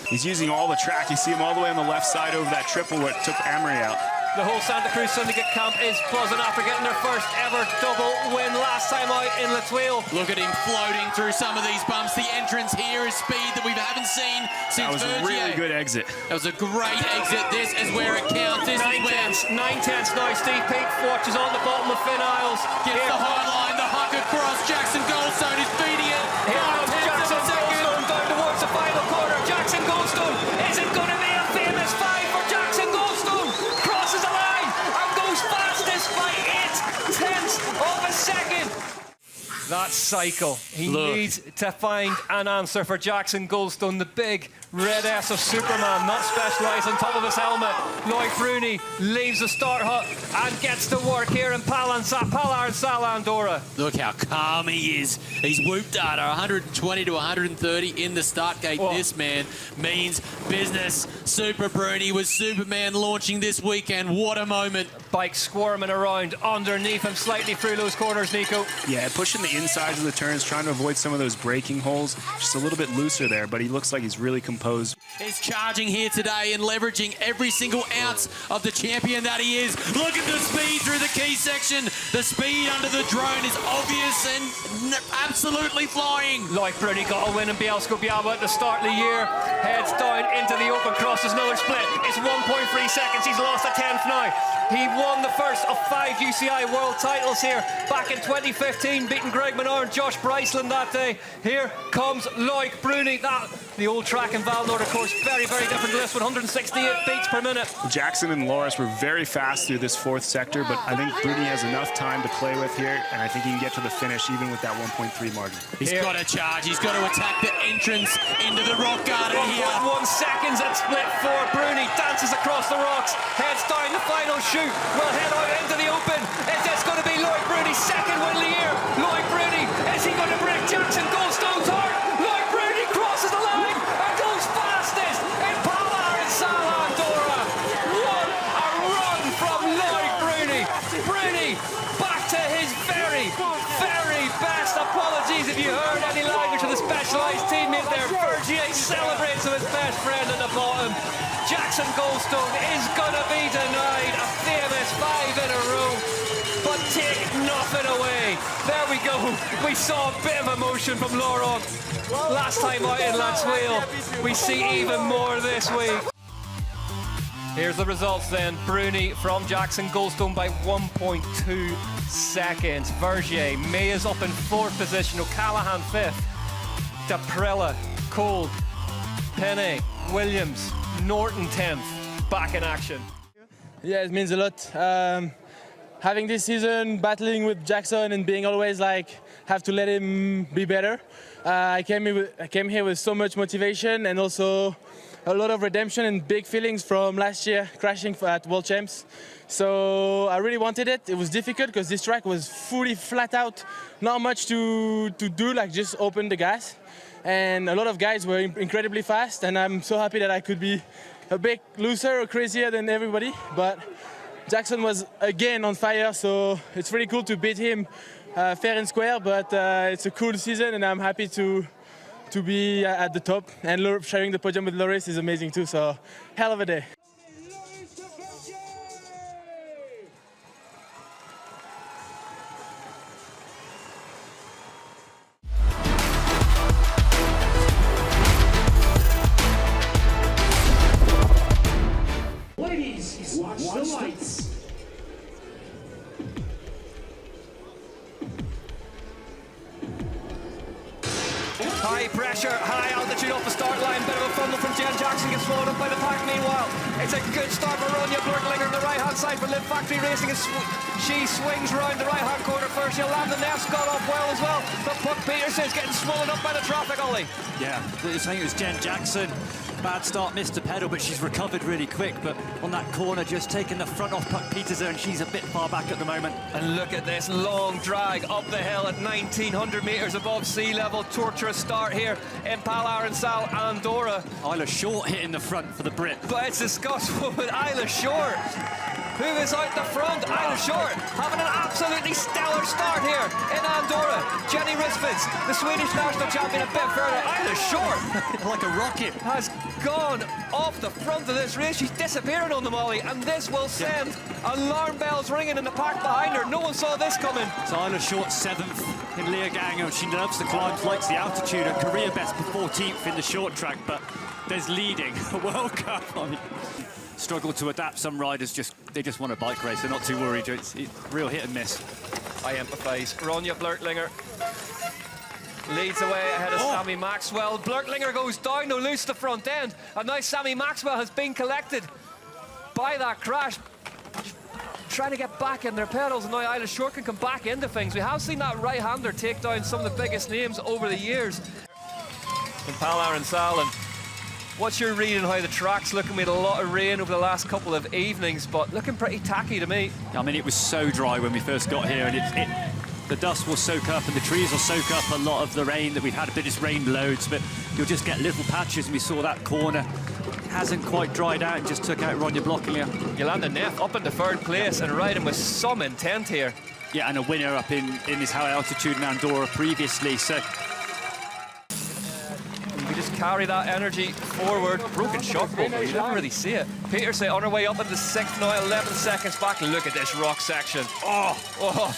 He's using all the track. You see him all the way on the left side over that triple where it took Amory out. The whole Santa Cruz Syndicate camp is buzzing after getting their first ever double win last time out in La Tuile. Look at him floating through some of these bumps. The entrance here is speed that we haven't seen since That was a really good exit. That was a great exit. This is where it counts. This is where 9/10 now. Steve Peake watches on the bottom of Finn Isles. Gets the high line, the huck across. Jackson Goldstone is feeding it. Here comes Jackson Goldstone down towards the final corner. Jackson Goldstone, is it going to be a famous 5 for Jackson Goldstone? Crosses the line and goes fastest by 8/10 of a second. That cycle. He needs to find an answer for Jackson Goldstone, the big red S of Superman, not specialised on top of his helmet. Lloyd Bruni leaves the start hut and gets to work here in Arinsal, Andorra. Look how calm he is. He's whooped at 120 to 130 in the start gate. Oh. This man means business. Super Bruni was Superman launching this weekend. What a moment. Bike squirming around underneath him, slightly through those corners, Nico. Yeah, pushing the insides of the turns, trying to avoid some of those braking holes. Just a little bit looser there, but he looks like he's really composed. He's charging here today and leveraging every single ounce of the champion that he is. Look at the speed through the key section. The speed under the drone is obvious and absolutely flying. Lloyd Bruni got a win in Bielsko Biała at the start of the year. Heads down into the open, crosses another split. It's 1.3 seconds. He's lost a 10th now. He won the first of 5 UCI world titles here back in 2015, beating Greg Menard and Josh Bryceland that day. Here comes Lloyd Bruni. The old track in Valnord, of course, very, very different list with 168 beats per minute. Jackson and Loris were very fast through this 4th sector, but I think Bruni has enough time to play with here, and I think he can get to the finish even with that 1.3 margin. He's got to charge. He's got to attack the entrance into the rock garden here. 1 seconds at split 4. Bruni dances across the rocks, heads down the final chute, will head out into the open. Is this going to be Lloyd Bruni's second win of the year? Lloyd Bruni, is he going to break Jackson Goldstone's heart? Lloyd Bruni crosses the line and goes fastest in Arinsal, Andorra. What a run from Lloyd Bruni. Bruni back to his very, very best. Apologies if you heard any language of the specialised teammate there. Vergier celebrates with his best friend at the bottom. Jackson Goldstone is going to be denied a famous 5 in a row, but take nothing away. There we go. We saw a bit of emotion from Laurent last time out in Latswil. We see even more this week. Here's the results then. Bruni from Jackson Goldstone by 1.2 seconds. Vergier, May is up in 4th position. O'Callaghan 5th. Daprella, Cole, Penne, Williams, Norton 10th, back in action. Yeah, it means a lot. Having this season, battling with Jackson and being always like, have to let him be better. I came here with so much motivation and also a lot of redemption and big feelings from last year crashing at World Champs. So I really wanted it. It was difficult because this track was fully flat out, not much to do, like just open the gas. And a lot of guys were incredibly fast, and I'm so happy that I could be a bit looser or crazier than everybody. But Jackson was again on fire, so it's really cool to beat him fair and square. But it's a cool season, and I'm happy to be at the top. And sharing the podium with Loris is amazing too, so hell of a day. Ladies, watch the lights. High pressure, high altitude off the start line. Bit of a fumble from Jen Jackson, gets swallowed up by the pack. Meanwhile, it's a good start for Ronja Blurtlinger on the right-hand side for Liv Factory Racing. She swings round the right-hand corner first. Yolanda Neff got off well as well. But Puck Peterson is getting swallowed up by the traffic, Ollie. Yeah, I think it was Jen Jackson. Bad start, missed the pedal, but she's recovered really quick. But on that corner, just taking the front off Puck Peterson, she's a bit far back at the moment. And look at this long drag up the hill at 1,900 metres above sea level. Torturous start here in Arinsal, Andorra. Isla Short hitting the front for the Brit. But it's discussed with Isla Short, who is out the front. Isla Short having an absolutely stellar start here in Andorra. Jenny Risfitz, the Swedish national champion, a bit further. Isla Short, like a rocket, has gone off the front of this race. She's disappearing on the molly, and this will send alarm bells ringing in the pack behind her. No one saw this coming. So Isla Short 7th in Leogang. She loves the climbs, likes the altitude. Her career best for 14th in the short track, but there's leading a World Cup. I mean, struggle to adapt. Some riders just want a bike race. They're not too worried. It's real hit and miss. I empathise. Ronja Blurtlinger leads away ahead of Sammy Maxwell. Blurtlinger goes down, no loose the front end, and now Sammy Maxwell has been collected by that crash. trying to get back in their pedals, and now Isla Short can come back into things. We have seen that right-hander take down some of the biggest names over the years. And Pal Arinsal, and what's your read on how the track's looking? We had a lot of rain over the last couple of evenings, but looking pretty tacky to me. I mean, it was so dry when we first got here, and the dust will soak up and the trees will soak up a lot of the rain that we've had. A bit of rain loads, but you'll just get little patches, and we saw that corner hasn't quite dried out, just took out Ronja Blokkelia. Yolanda Neff up into third place and riding with some intent here. Yeah, and a winner up in this high altitude in Andorra previously, so we just carry that energy forward. Broken shock though, you didn't really see it. Peterson on her way up into sixth now, 11 seconds back. Look at this rock section. Oh.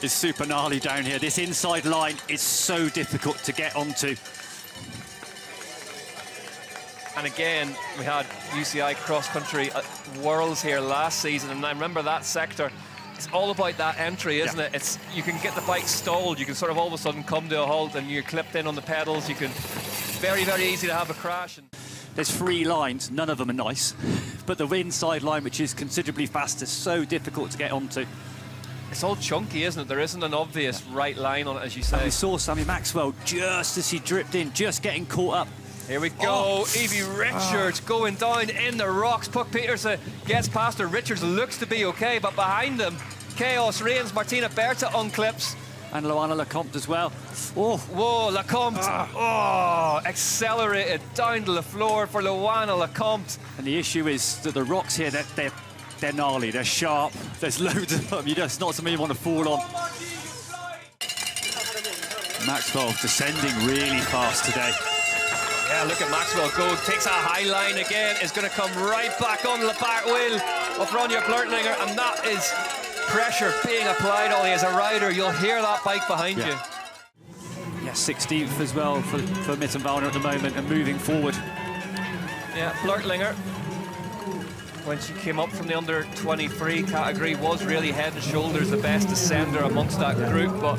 It's super gnarly down here. This inside line is so difficult to get onto. And again, we had UCI cross-country Worlds here last season, and I remember that sector. It's all about that entry, isn't it? It's, you can get the bike stalled, you can sort of all of a sudden come to a halt, and you're clipped in on the pedals. You can, very, very easy to have a crash. There's 3 lines, none of them are nice, but the inside line, which is considerably faster, is so difficult to get onto. It's all chunky, isn't it? There isn't an obvious right line on it, as you say. And we saw Sammy Maxwell just as he dripped in, just getting caught up. Here we go, Evie Richards going down in the rocks. Puck Peterson gets past her. Richards looks to be okay, but behind them, chaos reigns. Martina Berta unclips. And Luana Lecomte as well. Oh. Whoa, Lecomte. Oh, accelerated down to the floor for Luana Lecomte. And the issue is that the rocks here, they're gnarly, they're sharp. There's loads of them. It's not something you want to fall on. Maxwell descending really fast today. Yeah, look at Maxwell go, takes a high line again, is going to come right back on the back wheel of Ronja Blurtlinger, and that is pressure being applied, Ollie, as a rider. You'll hear that bike behind you. Yeah, 16th as well for Mittenvalner at the moment, and moving forward. Yeah, Blurtlinger, when she came up from the under-23 category, was really head and shoulders the best descender amongst that group, but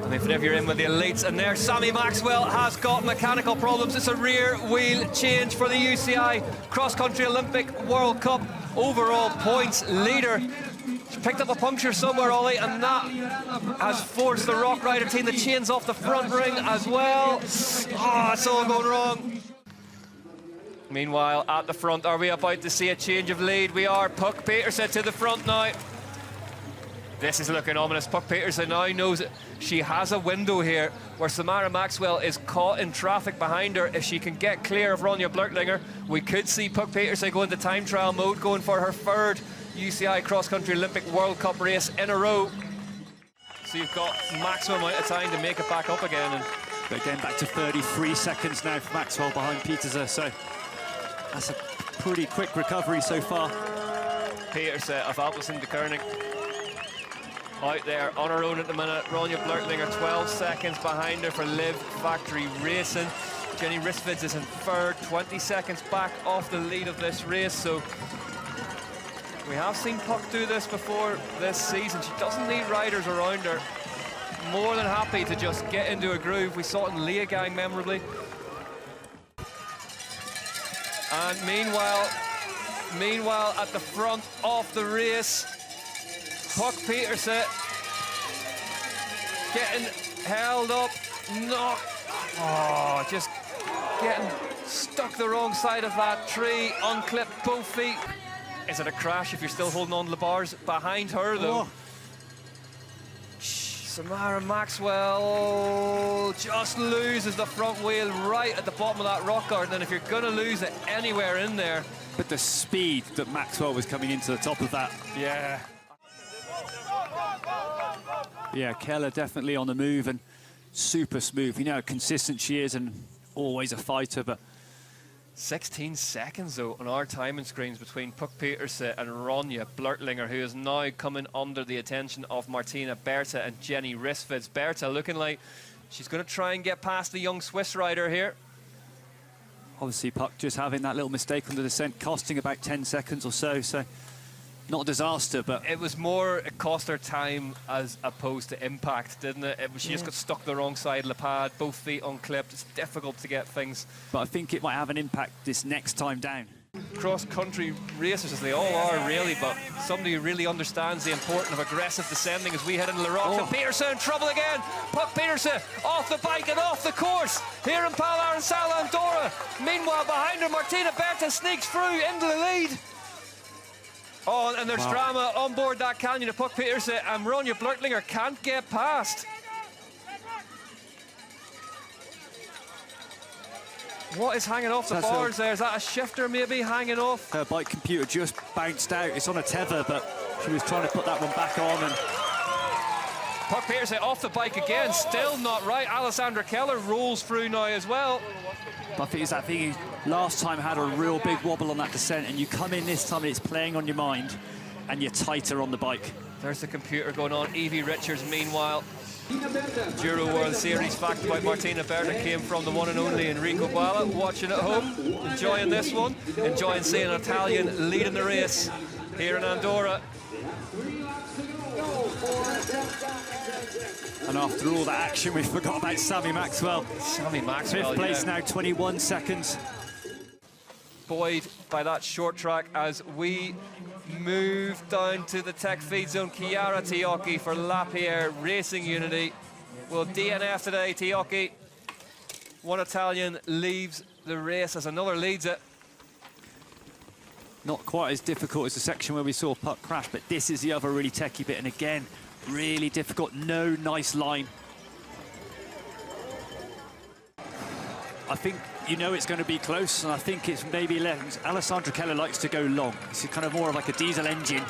I mean, if you're in with the elites, and there Sammy Maxwell has got mechanical problems. It's a rear wheel change for the UCI Cross-Country Olympic World Cup overall points leader. She picked up a puncture somewhere, Ollie, and that has forced the Rock Rider team. The chains off the front ring as well. Oh, it's all going wrong. Meanwhile, at the front, are we about to see a change of lead? We are. Puck Peterson to the front now. This is looking ominous. Puck Peterson now knows that she has a window here where Samara Maxwell is caught in traffic behind her. If she can get clear of Ronja Blurtlinger, we could see Puck Peterson go into time trial mode, going for her third UCI Cross-Country Olympic World Cup race in a row. So you've got maximum amount of time to make it back up again. And but again, back to 33 seconds now for Maxwell behind Peterson, so that's a pretty quick recovery so far. Peterson of Alpecin de Koning out there on her own at the minute. Ronja Blurtlinger 12 seconds behind her for Live Factory Racing. Jenny Risvids is in third, 20 seconds back off the lead of this race. So we have seen Puck do this before this season. She doesn't need riders around her. More than happy to just get into a groove. We saw it in Leogang memorably. And meanwhile at the front of the race, Puck Peterson getting held up, just getting stuck the wrong side of that tree, unclipped both feet. Is it a crash if you're still holding on to the bars? Behind her though. Samara Maxwell just loses the front wheel right at the bottom of that rock garden, and if you're going to lose it anywhere in there. But the speed that Maxwell was coming into the top of that. Yeah, Keller definitely on the move and super smooth. You know how consistent she is and always a fighter, but 16 seconds though on our timing screens between Puck Peterson and Ronja Blurtlinger, who is now coming under the attention of Martina Berta and Jenny Risvids. Berta looking like she's going to try and get past the young Swiss rider here. Obviously Puck just having that little mistake on the descent, costing about 10 seconds or so, so not a disaster, but it was more, it cost her time as opposed to impact, didn't it? She just got stuck the wrong side of the pad, both feet unclipped. It's difficult to get things. But I think it might have an impact this next time down. Cross-country racers, as they all are really, but somebody who really understands the importance of aggressive descending as we head into the rocks. And Peterson in trouble again. Puck Peterson off the bike and off the course here in Arinsal, Andorra. Meanwhile, behind her, Martina Berta sneaks through into the lead. Oh, and there's drama on board that canyon of Puck Peterson, and Ronja Blurtlinger can't get past. What is hanging off the bars there? Is that a shifter maybe hanging off? Her bike computer just bounced out. It's on a tether, but she was trying to put that one back on. And Puck Peterson off the bike again, still not right. Alessandra Keller rolls through now as well. But I think it's that thing, last time had a real big wobble on that descent, and you come in this time and it's playing on your mind, and you're tighter on the bike. There's the computer going on. Evie Richards, meanwhile. Enduro World Series fact about Martina Berta came from the one and only Enrico Balla, watching at home, enjoying this one, enjoying seeing an Italian leading the race here in Andorra. And after all that action, we forgot about Sammy Maxwell. Sammy Maxwell, fifth place now, 21 seconds. Buoyed by that short track as we move down to the tech feed zone. Chiara Tiocchi for Lapierre Racing Unity will DNF today. Tiocchi, one Italian, leaves the race as another leads it. Not quite as difficult as the section where we saw Puck crash, but this is the other really techie bit, and again, really difficult, no nice line. I think you know it's going to be close, and I think it's maybe Alessandra Keller likes to go long. It's kind of more of like a diesel engine.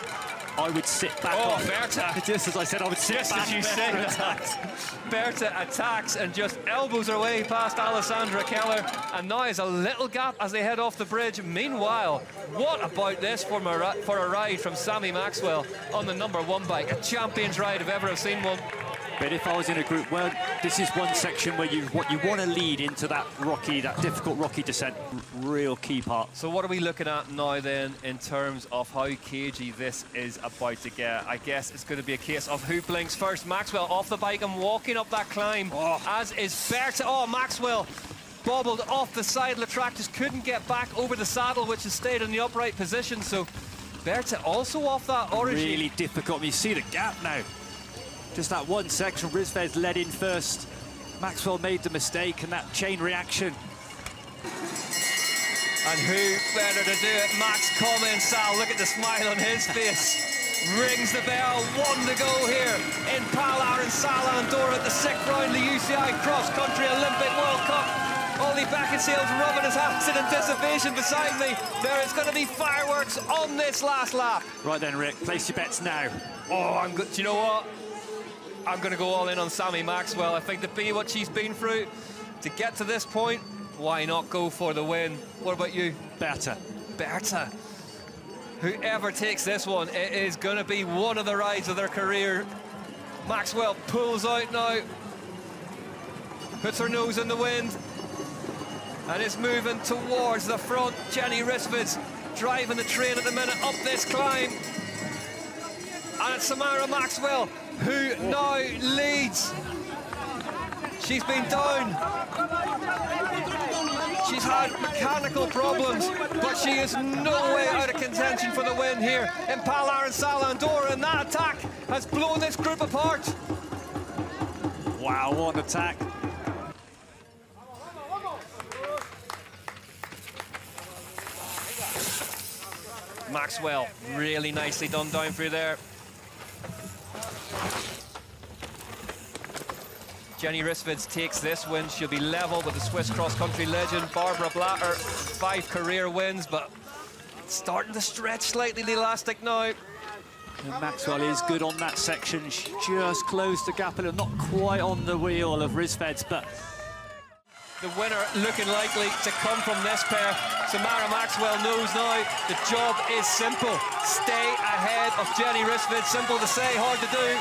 I would sit back. Oh, on. Berta. Just as I said, I would sit just back. As you say, Berta attacks and just elbows her way past Alessandra Keller, and now is a little gap as they head off the bridge. Meanwhile, what about this for a ride from Sammy Maxwell on the #1 bike? A champion's ride if ever I've seen one. But if I was in a group, well, this is one section where you want to lead into that difficult rocky descent. Real key part. So what are we looking at now then in terms of how cagey this is about to get? I guess it's going to be a case of who blinks first. Maxwell off the bike and walking up that climb, as is Berta. Oh, Maxwell bobbled off the side of the track, just couldn't get back over the saddle, which has stayed in the upright position. So Berta also off that origin. Really difficult. You see the gap now. Just that one section, Risved's led in first. Maxwell made the mistake, and that chain reaction. And who better to do it? Max Arinsal, look at the smile on his face. Rings the bell, 1 to go here in Arinsal, Andorra at the 6th round of the UCI Cross Country Olympic World Cup. Ollie Beckinsale's rubbing his hands in anticipation beside me. There is going to be fireworks on this last lap. Right then, Rick, place your bets now. Oh, I'm good. Do you know what? I'm going to go all in on Sammy Maxwell. I think to be what she's been through, to get to this point, why not go for the win? What about you? Berta. Berta. Whoever takes this one, it is going to be one of the rides of their career. Maxwell pulls out now, puts her nose in the wind, and is moving towards the front. Jenny Risved's driving the train at the minute up this climb. And it's Samara Maxwell who now leads. She's been down. She's had mechanical problems, but she is no way out of contention for the win here in Arinsal, Andorra, and that attack has blown this group apart. Wow, what an attack. Maxwell, really nicely done down through there. Jenny Risveds takes this win. She'll be level with the Swiss cross-country legend Barbara Blatter. 5 career wins, but starting to stretch slightly the elastic now. And Maxwell is good on that section. She just closed the gap a little, not quite on the wheel of Risveds, but the winner looking likely to come from this pair. Samara Maxwell knows now the job is simple. Stay ahead of Jenny Risveds. Simple to say, hard to do.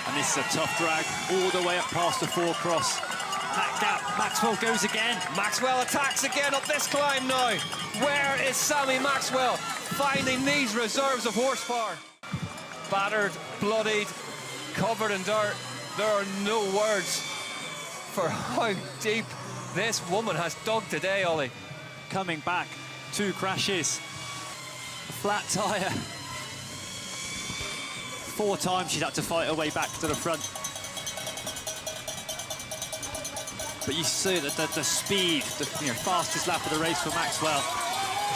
And this is a tough drag all the way up past the 4 cross. That gap, Maxwell goes again. Maxwell attacks again up this climb now. Where is Sammy Maxwell finding these reserves of horsepower? Battered, bloodied, covered in dirt. There are no words for how deep this woman has dug today, Ollie. Coming back 2 crashes, a flat tyre. 4 times she's had to fight her way back to the front. But you see that the speed, the fastest lap of the race for Maxwell.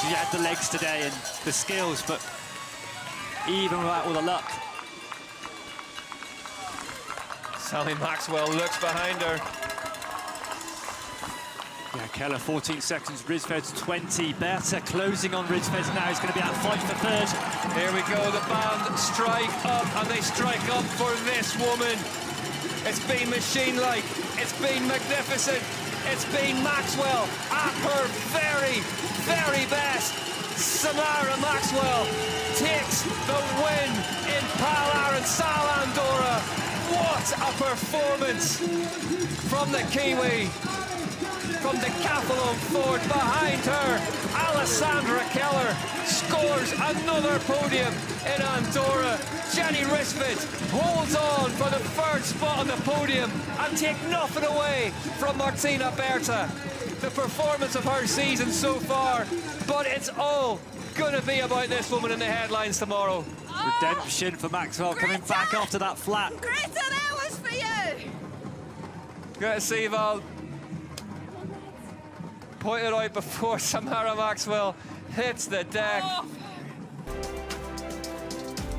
She had the legs today and the skills, but even without all the luck. Sally Maxwell looks behind her. Yeah, Keller 14 seconds, Risved's 20. Berta closing on Risved now. He's going to be out fight for third. Here we go, the band strike up, and they strike up for this woman. It's been machine-like, it's been magnificent, it's been Maxwell at her very, very best. Samara Maxwell takes the win in Pal Arinsal, Andorra. What a performance from the Kiwi. From Decathlon Ford behind her, Alessandra Keller scores another podium in Andorra. Jenny Risved holds on for the third spot on the podium and take nothing away from Martina Berta. The performance of her season so far, but it's all going to be about this woman in the headlines tomorrow. Redemption for Maxwell coming back after that flat. Greta, that was for you! Good to see Val. Pointed out before Samara Maxwell hits the deck. Oh.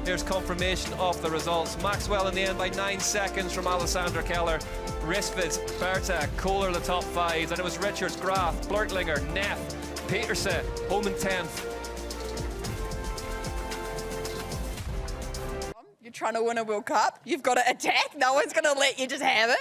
Here's confirmation of the results. Maxwell in the end by 9 seconds from Alessandra Keller. Risved, Berta, Kohler the top 5. Then it was Richards, Graf, Blurtlinger, Neff, Peterson, home in 10th. You're trying to win a World Cup. You've got to attack. No one's going to let you just have it.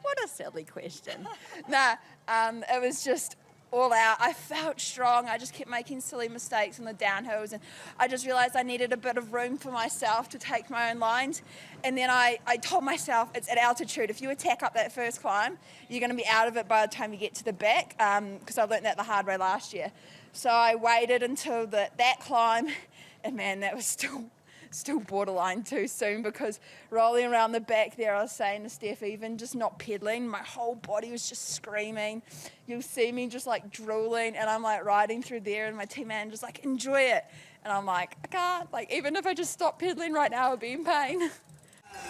What a silly question. It was just all out. I felt strong. I just kept making silly mistakes on the downhills, and I just realised I needed a bit of room for myself to take my own lines. And then I told myself, it's at altitude. If you attack up that first climb, you're going to be out of it by the time you get to the back, because I learnt that the hard way last year. So I waited until that climb, and man, that was still borderline too soon, because rolling around the back there, I was saying to Steph, even just not pedaling, my whole body was just screaming. You'll see me just like drooling, and I'm like riding through there, and my team manager's like, enjoy it. And I'm like, I can't. Like, even if I just stop pedaling right now, I'll be in pain.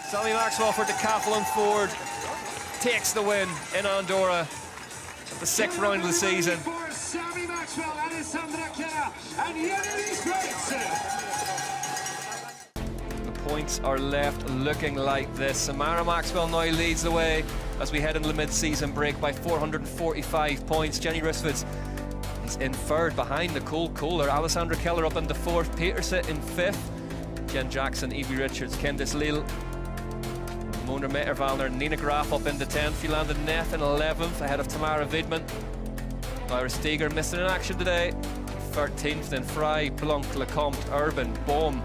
Sally Maxwell for Decathlon Ford takes the win in Andorra at the 6th round of the season. For Sally Maxwell, Alessandra Keller, and Jenny Risved. Points are left looking like this. Samara Maxwell now leads the way as we head into the mid-season break by 445 points. Jenny Risved is in third behind Nicole Kohler. Alessandra Keller up into 4th. Peterson in 5th. Jen Jackson, Evie Richards, Candice Lille, Mona Mettervalner, Nina Graf up into 10th. Yolanda Neff in 11th ahead of Tamara Wiedmann. Lyra Steger missing in action today. 13th. Then Fry, Blanc, Lecomte, Urban, Baum,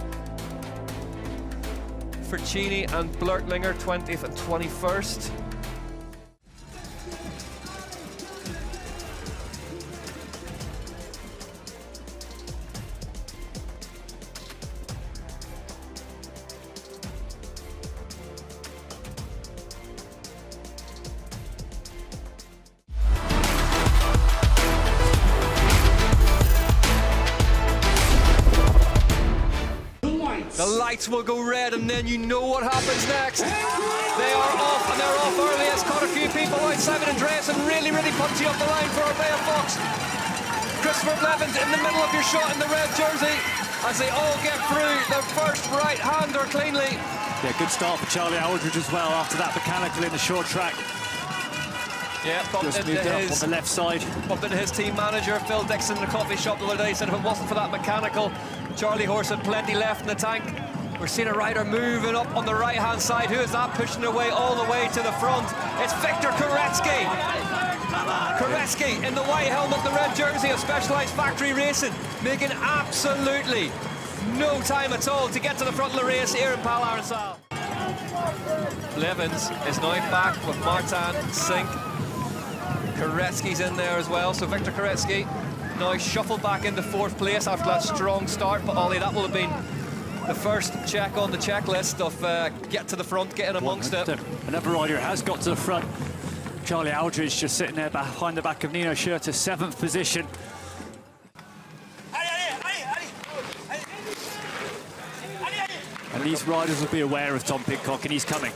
Forcini and Blurtlinger 20th and 21st. The lights will go red, and then you know what happens next. They are off, and they're off early. It's caught a few people out. Simon Andreasen really punchy up the line for Orbea Fox. Christopher Blevins in the middle of your shot in the red jersey as they all get through their first right-hander cleanly. Yeah, good start for Charlie Aldridge as well after that mechanical in the short track. Yeah, bumped just into moved up on the left side. Bumped into his team manager, Phil Dixon, in the coffee shop the other day. Said if it wasn't for that mechanical, Charlie Horse had plenty left in the tank. We're seeing a rider moving up on the right-hand side. Who is that pushing their way all the way to the front? It's Victor Koretsky. Koretsky in the white helmet, the red jersey of Specialized Factory Racing, making absolutely no time at all to get to the front of the race here in Pal Arinsal. Blevins is now back with Martin Sink. Koretsky's in there as well, so Victor Koretsky now shuffled back into 4th place after that strong start. But Ollie, that will have been the first check on the checklist of get to the front, get in amongst it. Another rider has got to the front. Charlie Aldridge just sitting there behind the back of Nino Schurter, 7th position. And these riders will be aware of Tom Pidcock, and he's coming.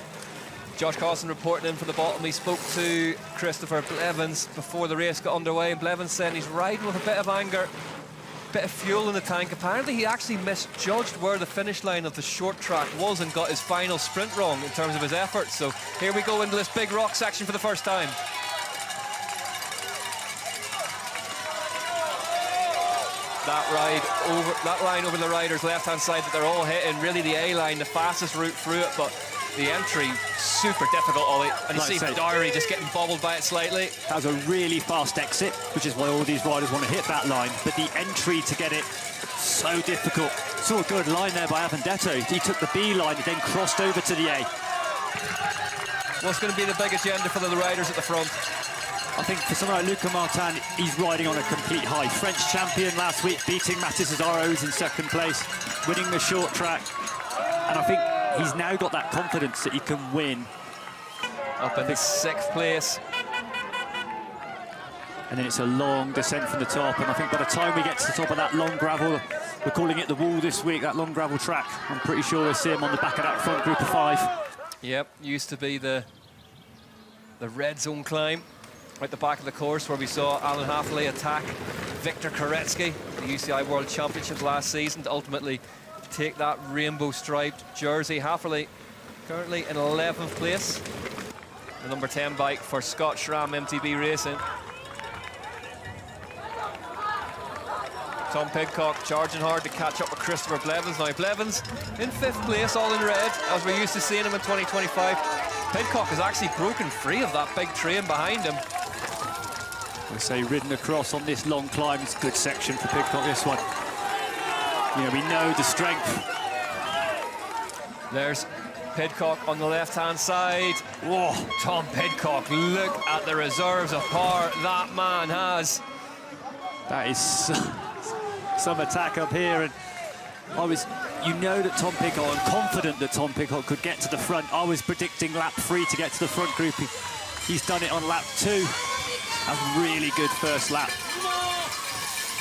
Josh Carlson reporting in from the bottom. He spoke to Christopher Blevins before the race got underway, and Blevins said he's riding with a bit of anger, a bit of fuel in the tank. Apparently he actually misjudged where the finish line of the short track was and got his final sprint wrong in terms of his effort. So here we go into this big rock section for the first time. That line over the rider's left-hand side that they're all hitting, really the A line, the fastest route through it, but the entry, super difficult, Ollie. And you see Diary just getting bobbled by it slightly. That was a really fast exit, which is why all these riders want to hit that line. But the entry to get it, so difficult. Saw a good line there by Avendetto. He took the B line and then crossed over to the A. What's going to be the big agenda for the riders at the front? I think for someone like Luca Martin, he's riding on a complete high. French champion last week, beating Mathis Cesaro's in second place, winning the short track. And I think he's now got that confidence that he can win. Up in the 6th place. And then it's a long descent from the top. And I think by the time we get to the top of that long gravel, we're calling it the wall this week, that long gravel track, I'm pretty sure we'll see him on the back of that front group of 5. Yep, used to be the red zone climb. Right at the back of the course where we saw Alan Hafley attack Victor Koretsky, the UCI World Championship last season, to ultimately take that rainbow striped jersey. Hafley currently in 11th place. The number 10 bike for Scott Schramm MTB Racing. Tom Pidcock charging hard to catch up with Christopher Blevins. Now Blevins in 5th place, all in red, as we're used to seeing him in 2025. Pidcock has actually broken free of that big train behind him. I say ridden across on this long climb. It's a good section for Pidcock, this one. You know, we know the strength. There's Pidcock on the left-hand side. Whoa, Tom Pidcock, look at the reserves of power that man has. That is some attack up here, and you know that Tom Pidcock, I'm confident that Tom Pidcock could get to the front. I was predicting lap 3 to get to the front group. He's done it on lap 2. A really good first lap.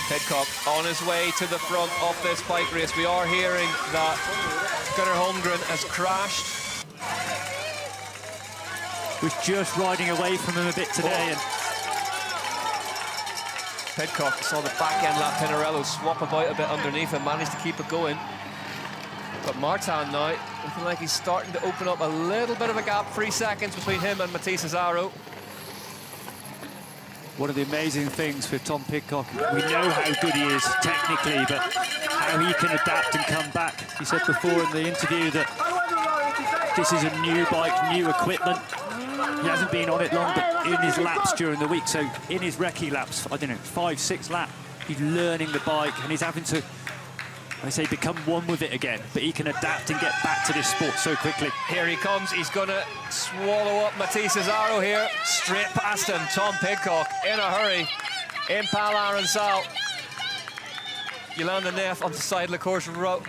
Pidcock on his way to the front of this bike race. We are hearing that Gunnar Holmgren has crashed. Was just riding away from him a bit today. And Pidcock saw the back end lap Pinarello swap about a bit underneath and managed to keep it going. But Martin now looking like he's starting to open up a little bit of a gap, 3 seconds between him and Mathis Cesaro. One of the amazing things with Tom Pidcock, we know how good he is technically, but how he can adapt and come back. He said before in the interview that this is a new bike, new equipment. He hasn't been on it long, but in his laps during the week, so in his recce laps, I don't know, 5, 6 laps, he's learning the bike and he's having to, I say, become one with it again, but he can adapt and get back to this sport so quickly. Here he comes, he's gonna swallow up Mathis Cesaro here, straight past him. Tom Pidcock in a hurry, Impal Arinsal. Yolanda Neff on the side of the course, roaring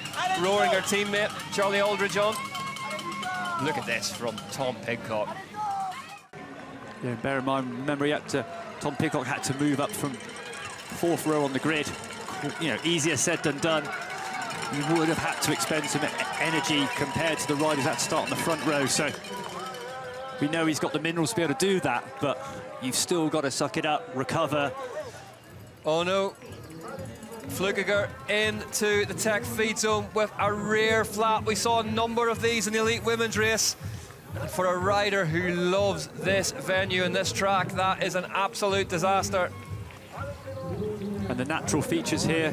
her teammate, Charlie Aldridge on. Look at this from Tom Pidcock. Yeah, bear in mind, remember Tom Pidcock had to move up from 4th row on the grid. You know, easier said than done. You would have had to expend some energy compared to the riders that start on the front row. So we know he's got the minerals to be able to do that, but you've still got to suck it up, recover. Oh no. Flukiger into the tech feed zone with a rear flap. We saw a number of these in the elite women's race. And for a rider who loves this venue and this track, that is an absolute disaster. And the natural features here,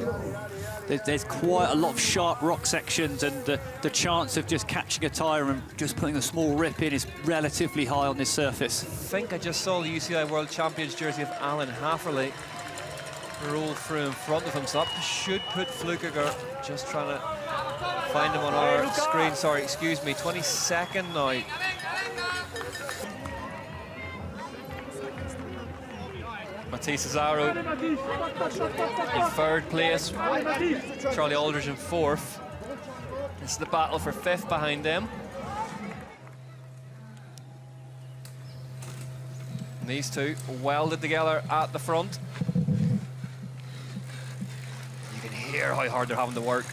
there's quite a lot of sharp rock sections, and the chance of just catching a tyre and just putting a small rip in is relatively high on this surface. I think I just saw the UCI World Champions jersey of Alan Hafferley roll through in front of him, so that should put Flukiger, just trying to find him on our screen, sorry, excuse me, 22nd now. Mathis Cesaro in 3rd place, Charlie Aldridge in 4th. This is the battle for 5th behind them. And these two welded together at the front. You can hear how hard they're having to work.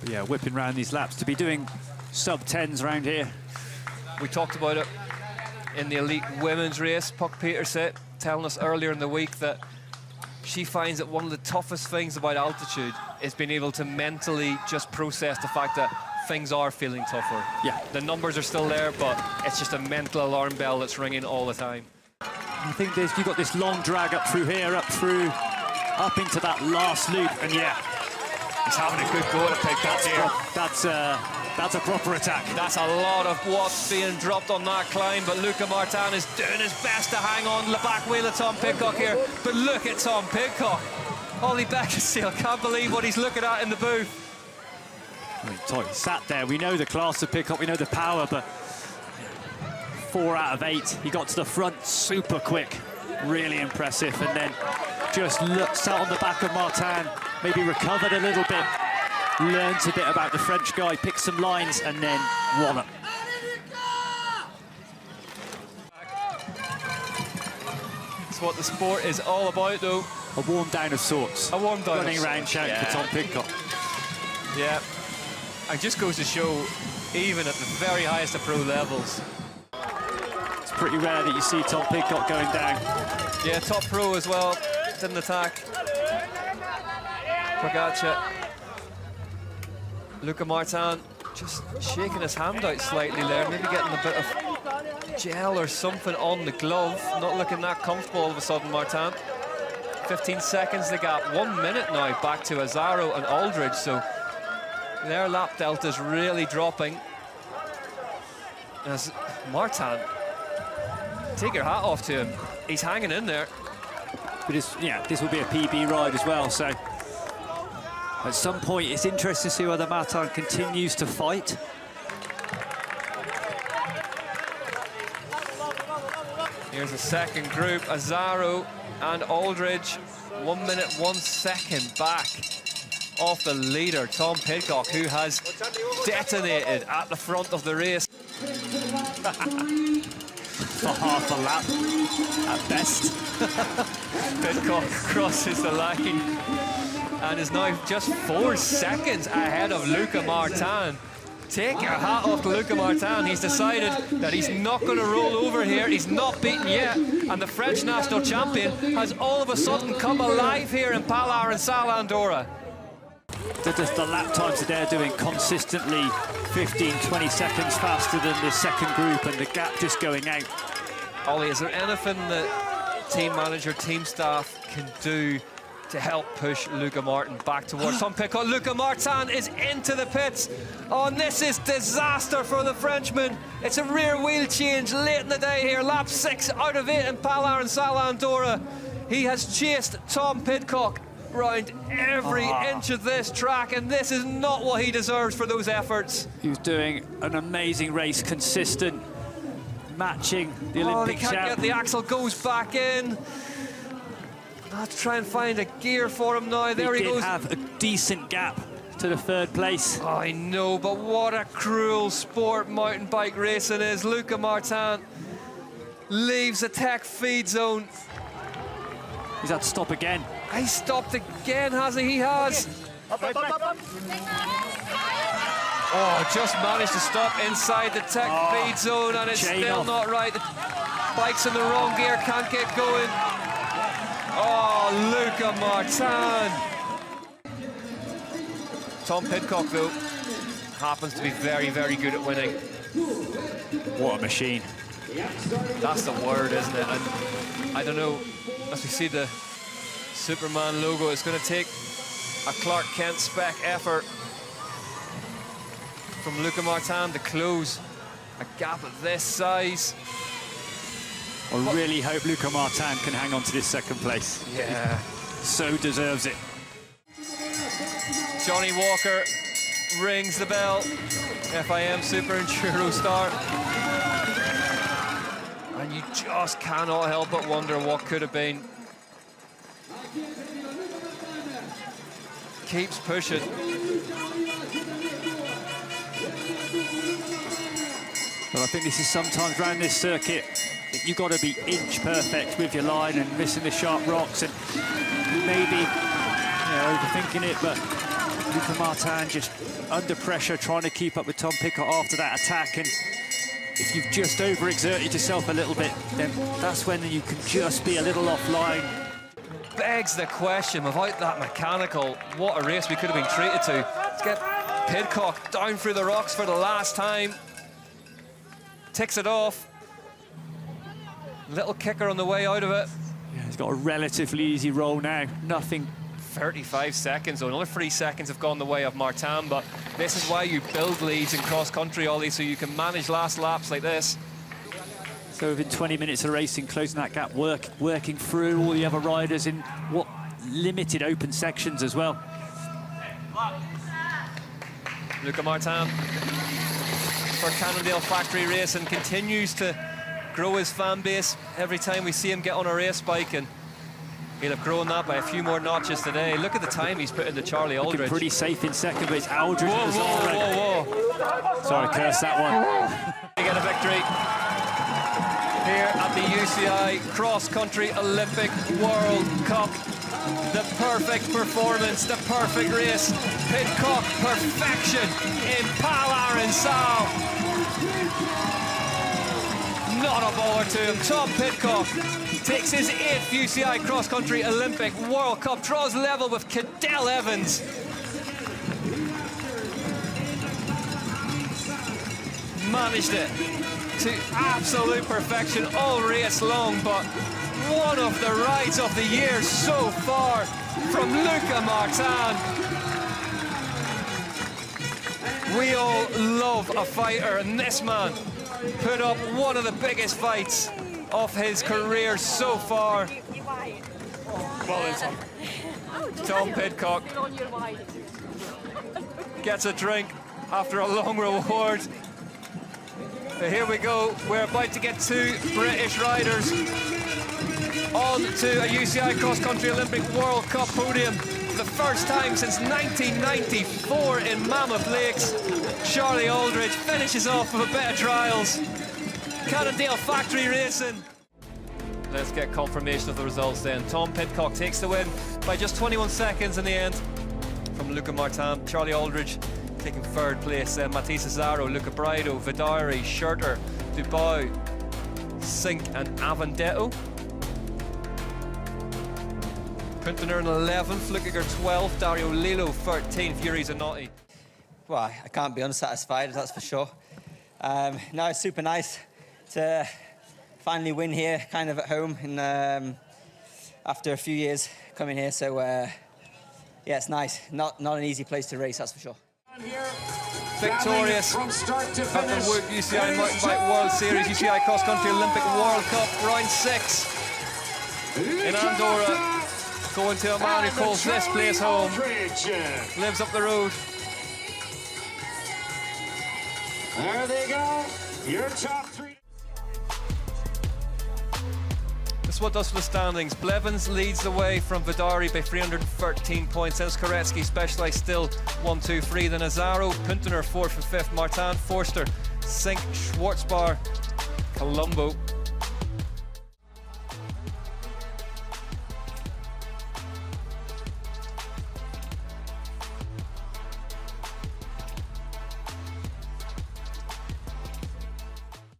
But yeah, whipping around these laps to be doing sub-10s around here. We talked about it in the elite women's race. Puck Peterson telling us earlier in the week that she finds that one of the toughest things about altitude is being able to mentally just process the fact that things are feeling tougher. Yeah. The numbers are still there, but it's just a mental alarm bell that's ringing all the time. I think you've got this long drag up through here, up into that last loop, and yeah. He's having a good go to pick up here. That's a proper attack. That's a lot of what's being dropped on that climb, but Luca Martin is doing his best to hang on the back wheel of Tom Pidcock here. But look at Tom Pidcock. Ollie Beckinsale can't believe what he's looking at in the booth. I mean, Toy sat there. We know the class of Pidcock, we know the power, but 4 out of 8. He got to the front super quick. Really impressive. And then just sat on the back of Martin, maybe recovered a little bit, learned a bit about the French guy, picked some lines, and then wallop. That's what the sport is all about, though. A warm down of sorts. A warm down. Running around shouting for Tom Pidcock. Yeah. It just goes to show, even at the very highest of pro levels. It's pretty rare that you see Tom Pidcock going down. Yeah, top pro as well. Didn't attack. Pogacar. Luca Martin just shaking his hand out slightly there, maybe getting a bit of gel or something on the glove. Not looking that comfortable all of a sudden, Martin. 15 seconds the gap, 1 minute now back to Azzaro and Aldridge, so their lap delta's really dropping. As Martin, take your hat off to him. He's hanging in there. But this will be a PB ride as well, so at some point it's interesting to see whether Martin continues to fight. Here's a second group, Azzaro and Aldridge, 1 minute, 1 second back off the leader, Tom Pidcock, who has detonated at the front of the race. For half a lap, at best. Pidcock crosses the line and is now just 4 seconds ahead of Luca Martin. Take your hat off to Luca Martin. He's decided that he's not going to roll over here. He's not beaten yet. And the French national champion has all of a sudden come alive here in Arinsal, Andorra. The lap times that they're doing consistently 15, 20 seconds faster than the second group, and the gap just going out. Ollie, is there anything that team manager, team staff can do to help push Luca Martin back towards Tom Pidcock? Luca Martin is into the pits. Oh, and this is disaster for the Frenchman. It's a rear wheel change late in the day here. Lap 6 out of 8 in Arinsal, Andorra. He has chased Tom Pidcock round every inch of this track, and this is not what he deserves for those efforts. He was doing an amazing race, consistent, matching the Olympic champ. They can't get the axle, goes back in. Let's try and find a gear for him now. There he goes. Did have a decent gap to the third place. Oh, I know, but what a cruel sport mountain bike racing is. Luca Martin leaves the tech feed zone. He's had to stop again. He stopped again, hasn't he? He has. Oh, just managed to stop inside the tech feed zone, and it's still not right. The bike's in the wrong gear, can't get going. Oh, Luca Martin. Tom Pidcock, though, happens to be very, very good at winning. What a machine. That's the word, isn't it? And I don't know, as we see the Superman logo, it's going to take a Clark Kent spec effort from Luca Martin to close a gap of this size. I really hope Luca Martin can hang on to this second place. Yeah. So deserves it. Johnny Walker rings the bell. FIM Super Enduro start. And you just cannot help but wonder what could have been. Keeps pushing. But I think this is sometimes around this circuit, you've got to be inch perfect with your line and missing the sharp rocks and maybe overthinking it, but Luca Martin just under pressure, trying to keep up with Tom Pidcock after that attack. And if you've just overexerted yourself a little bit, then that's when you can just be a little offline. Begs the question, without that mechanical, what a race we could have been treated to. Let's get Pidcock down through the rocks for the last time. Ticks it off. Little kicker on the way out of it. Yeah, he's got a relatively easy roll now. Nothing. 35 seconds, so another 3 seconds have gone the way of Martin, but this is why you build leads in cross-country, Ollie, so you can manage last laps like this. So within 20 minutes of racing, closing that gap, working through all the other riders in what limited open sections as well. Luca Martin for Cannondale Factory Racing continues to grow his fan base every time we see him get on a race bike, and he'll have grown that by a few more notches today. Look at the time he's put into Charlie Aldridge. Looking pretty safe in second, but it's Aldridge. Whoa. Sorry, curse that one. They get a victory here at the UCI Cross Country Olympic World Cup. The perfect performance, the perfect race. Pidcock perfection in Pal Arinsal. Not a bowler to him. Tom Pidcock takes his 8th UCI Cross Country Olympic World Cup, draws level with Cadell Evans. Managed it to absolute perfection all race long, but one of the rides of the year so far from Luca Martin. We all love a fighter, and this man put up one of the biggest fights of his career so far. Tom Pidcock gets a drink after a long reward. So here we go, we're about to get 2 British riders on to a UCI Cross Country Olympic World Cup podium for the first time since 1994 in Mammoth Lakes. Charlie Aldridge finishes off with a bit of trials. Cannondale Factory Racing. Let's get confirmation of the results then. Tom Pidcock takes the win by just 21 seconds in the end from Luca Martin. Charlie Aldridge taking 3rd place. Matisse Zaro, Luca Brido, Vidari, Schurter, Dubau, Sink and Avendetto. Puntener in 11th, Flukiger 12th, Dario Lilo 13th, Yuri Zanotti. Well, I can't be unsatisfied, that's for sure. No, it's super nice to finally win here, kind of at home, and after a few years coming here. So yeah, it's nice. Not an easy place to race, that's for sure. Victorious at the Whoop UCI Mountain Bike World Series, UCI Cross Country Olympic World Cup, round 6 in Andorra. Going to a man who calls this place home. Lives up the road. There they go. Your top 3. This is what does for the standings. Blevins leads the way from Vidari by 313 points. Then Koretsky, Specialized still 1-2-3. Then Azaro, Puntener 4th and 5th. Martin, Forster, Sink, Schwarzbar, Colombo,